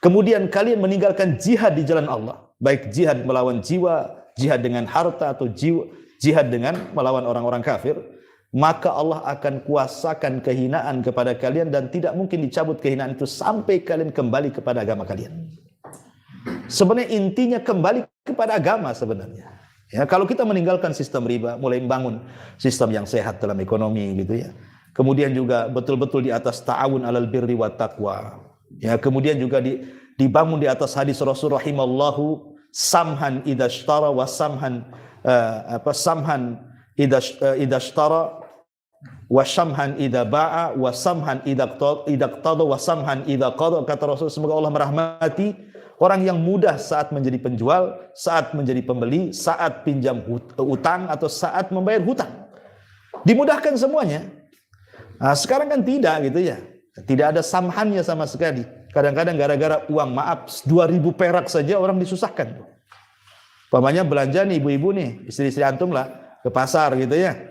kemudian kalian meninggalkan jihad di jalan Allah, baik jihad melawan jiwa, jihad dengan harta, atau jihad dengan melawan orang-orang kafir, maka Allah akan kuasakan kehinaan kepada kalian, dan tidak mungkin dicabut kehinaan itu sampai kalian kembali kepada agama kalian. Sebenarnya intinya kembali kepada agama sebenarnya. Ya, kalau kita meninggalkan sistem riba, mulai membangun sistem yang sehat dalam ekonomi gitu ya. Kemudian juga betul-betul di atas ta'awun 'alal birri wat taqwa. Ya, kemudian juga dibangun di atas hadis Rasul rahimallahu samhan idashtara wa samhan samhan idashtara wa samhan idza ba'a wa samhan idza qada wa samhan idza qada. Kata Rasul, semoga Allah merahmati orang yang mudah saat menjadi penjual, saat menjadi pembeli, saat pinjam utang, atau saat membayar hutang. Dimudahkan semuanya. Nah, sekarang kan tidak gitu ya. Tidak ada samhannya sama sekali. Kadang-kadang gara-gara uang, maaf, 2.000 perak saja orang disusahkan. Umpamanya belanja nih ibu-ibu nih, istri-istri antum lah, ke pasar gitu ya.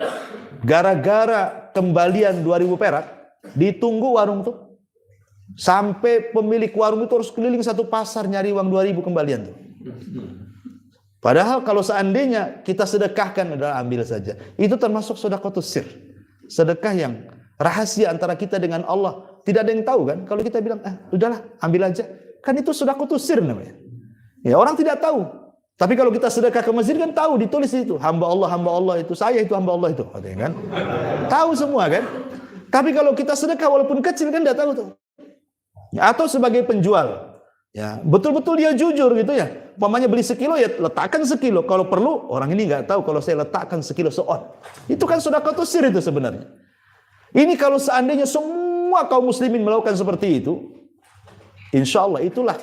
Gara-gara kembalian 2.000 perak, ditunggu warung tuh. Sampai pemilik warung itu harus keliling satu pasar nyari uang 2.000 kembalian tuh. Padahal kalau seandainya kita sedekahkan, adalah ambil saja. Itu termasuk sedekahus sir. Sedekah yang rahasia antara kita dengan Allah. Tidak ada yang tahu kan. Kalau kita bilang, udahlah ambil aja. Kan itu sedekahus sir namanya. Ya, orang tidak tahu. Tapi kalau kita sedekah ke masjid kan tahu, ditulis itu. Hamba Allah itu, saya itu hamba Allah itu. Kan? Tahu semua kan. Tapi kalau kita sedekah walaupun kecil kan tidak tahu tuh. Atau sebagai penjual, ya betul-betul dia jujur gitu ya. Umpamanya beli sekilo, ya letakkan sekilo. Kalau perlu, orang ini nggak tahu kalau saya letakkan sekilo seon. Itu kan sedekahus sir itu sebenarnya. Ini kalau seandainya semua kaum muslimin melakukan seperti itu, insya Allah itulah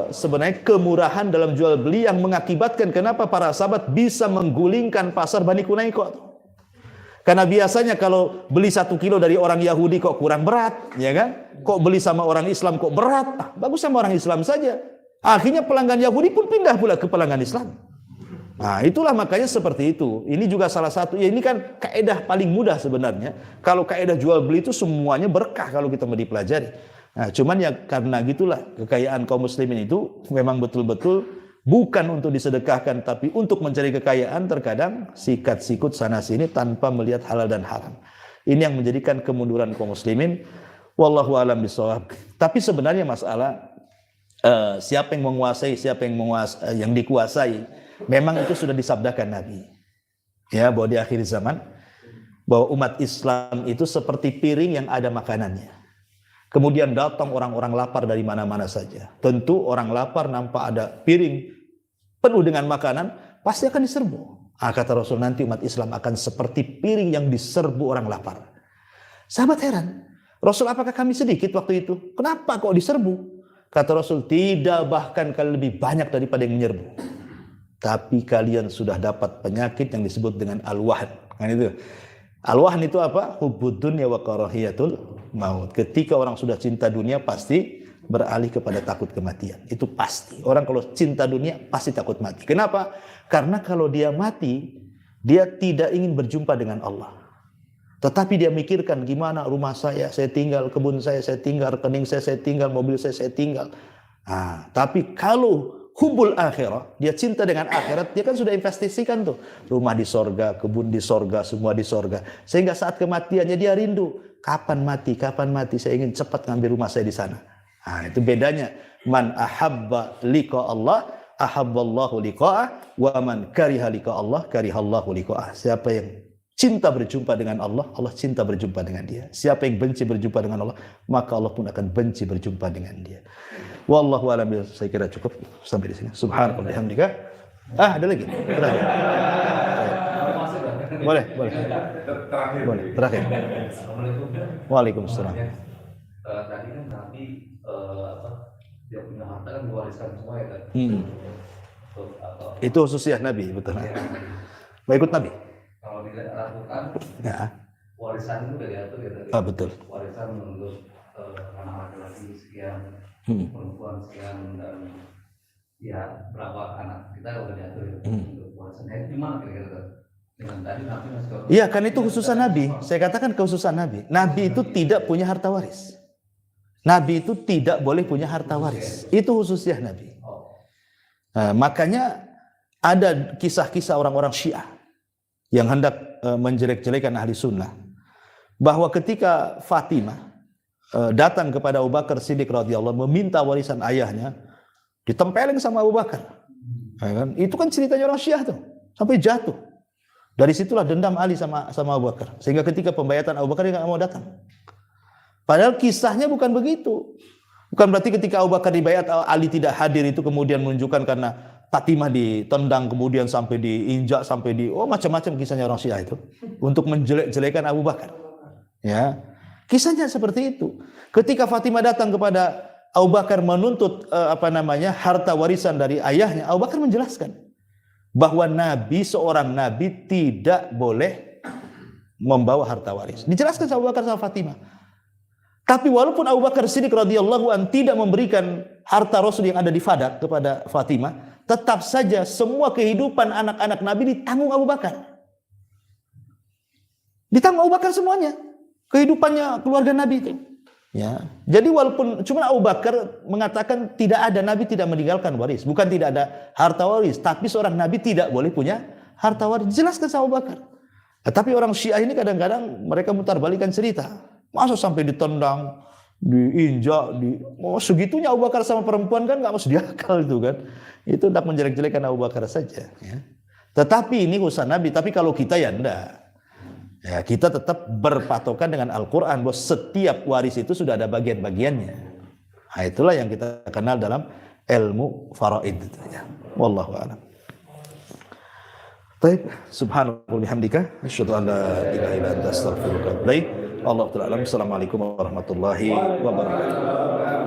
sebenarnya kemurahan dalam jual beli yang mengakibatkan kenapa para sahabat bisa menggulingkan pasar Bani Qunaiqah. Karena biasanya kalau beli 1 kilo dari orang Yahudi kok kurang berat, ya kan? Kok beli sama orang Islam kok berat? Bagus sama orang Islam saja. Akhirnya pelanggan Yahudi pun pindah pula ke pelanggan Islam. Nah, itulah makanya seperti itu. Ini juga salah satu, ya ini kan kaidah paling mudah sebenarnya. Kalau kaidah jual beli itu semuanya berkah kalau kita mau dipelajari. Nah, cuman ya karena gitulah kekayaan kaum muslimin itu memang betul-betul bukan untuk disedekahkan, tapi untuk mencari kekayaan, terkadang sikat-sikut sana-sini tanpa melihat halal dan haram. Ini yang menjadikan kemunduran kaum muslimin. Wallahu a'lam bishawab. Tapi sebenarnya masalah siapa yang menguasai, yang dikuasai, memang itu sudah disabdakan Nabi. Ya, bahwa di akhir zaman bahwa umat Islam itu seperti piring yang ada makanannya. Kemudian datang orang-orang lapar dari mana-mana saja. Tentu orang lapar nampak ada piring penuh dengan makanan, pasti akan diserbu. Kata Rasul, nanti umat Islam akan seperti piring yang diserbu orang lapar. Sahabat heran, Rasul, apakah kami sedikit waktu itu? Kenapa kok diserbu? Kata Rasul, tidak, bahkan kalian lebih banyak daripada yang menyerbu. Tapi kalian sudah dapat penyakit yang disebut dengan al-wahn. Kan itu. Al-wahn itu apa? Hubbud dunya wa karahiyatul maut. Ketika orang sudah cinta dunia, pasti beralih kepada takut kematian. Itu pasti. Orang kalau cinta dunia pasti takut mati. Kenapa? Karena kalau dia mati, dia tidak ingin berjumpa dengan Allah. Tetapi dia mikirkan gimana rumah saya tinggal, kebun saya tinggal, rekening saya tinggal, mobil saya tinggal. Tapi kalau hubul akhirah, dia cinta dengan akhirat, dia kan sudah investasikan tuh rumah di sorga, kebun di sorga, semua di sorga, sehingga saat kematiannya dia rindu, kapan mati, saya ingin cepat ngambil rumah saya di sana. Nah, itu bedanya. Man ahabba liqa Allah, ahabballahu liqa'ah, wa man kariha liqa Allah, karihallahu liqa'ah. Siapa yang cinta berjumpa dengan Allah, Allah cinta berjumpa dengan dia. Siapa yang benci berjumpa dengan Allah, maka Allah pun akan benci berjumpa dengan dia. Wallahu a'lam. Saya kira cukup sampai di sini. Subhanallah bihamdika. Ada lagi? Terakhir. Boleh. Terakhir. Boleh. Terakhir. Assalamualaikum. Waalaikumsalam. Tadi kan Nabi dia punya harta kan diwariskan semua ya kan. Itu khususnya Nabi, betul. Mau ikut Nabi? Kalau di Al-Quran, Ya. warisan itu udah diatur ya tadi. Betul. Warisan menurut anak laki-laki sekian, perempuan sekian, dan ya berapa anak kita udah diatur ya untuk warisan. Itu gimana kira-kira? Dengan tadi Nabi masih. Iya, kan itu khususan Nabi. Saya katakan kekhususan Nabi. Nabi itu tidak punya harta waris. Nabi itu tidak boleh punya harta waris. Itu khususnya Nabi. Nah, makanya ada kisah-kisah orang-orang Syiah yang hendak menjelek-jelekan ahli sunnah, bahwa ketika Fatimah datang kepada Abu Bakar Siddiq radhiyallahu meminta warisan ayahnya, ditempelin sama Abu Bakar. Ya kan? Itu kan ceritanya orang Syiah tuh, sampai jatuh. Dari situlah dendam Ali sama Abu Bakar, sehingga ketika pembayatan Abu Bakar dia nggak mau datang. Padahal kisahnya bukan begitu. Bukan berarti ketika Abu Bakar dibayat Ali tidak hadir itu kemudian menunjukkan karena Fatimah ditendang kemudian sampai diinjak sampai macam-macam kisahnya orang Syiah itu untuk menjelek-jelekan Abu Bakar. Ya. Kisahnya seperti itu. Ketika Fatimah datang kepada Abu Bakar menuntut harta warisan dari ayahnya, Abu Bakar menjelaskan bahwa seorang nabi tidak boleh membawa harta waris. Dijelaskan sama Abu Bakar sama Fatimah. Tapi walaupun Abu Bakar Siddiq radhiyallahu an tidak memberikan harta Rasul yang ada di Fadak kepada Fatimah, tetap saja semua kehidupan anak-anak Nabi ditanggung Abu Bakar. Ditanggung Abu Bakar semuanya. Kehidupannya keluarga Nabi itu. Ya. Jadi walaupun cuma Abu Bakar mengatakan tidak ada Nabi tidak meninggalkan waris, bukan tidak ada harta waris, tapi seorang Nabi tidak boleh punya harta waris. Jelaskan sama Abu Bakar. Tapi orang Syiah ini kadang-kadang mereka mutarbalikan cerita. Masa sampai ditendang, diinjak, segitunya Abu Bakar sama perempuan kan nggak masuk di akal itu kan. Itu hendak menjelek-jelekan Abu Bakar saja. Ya. Tetapi ini urusan Nabi. Tapi kalau kita ya enggak. Ya, kita tetap berpatokan dengan Al-Quran bahwa setiap waris itu sudah ada bagian-bagiannya. Nah, itulah yang kita kenal dalam ilmu faraid itu ya. Wallahu a'lam. Baik, subhanallahi wa bihamdika, asyhadu an la ilaha illa anta astaghfiruka wa atubu ilaik. Allahu ta'ala alam. Assalamualaikum warahmatullahi wabarakatuh.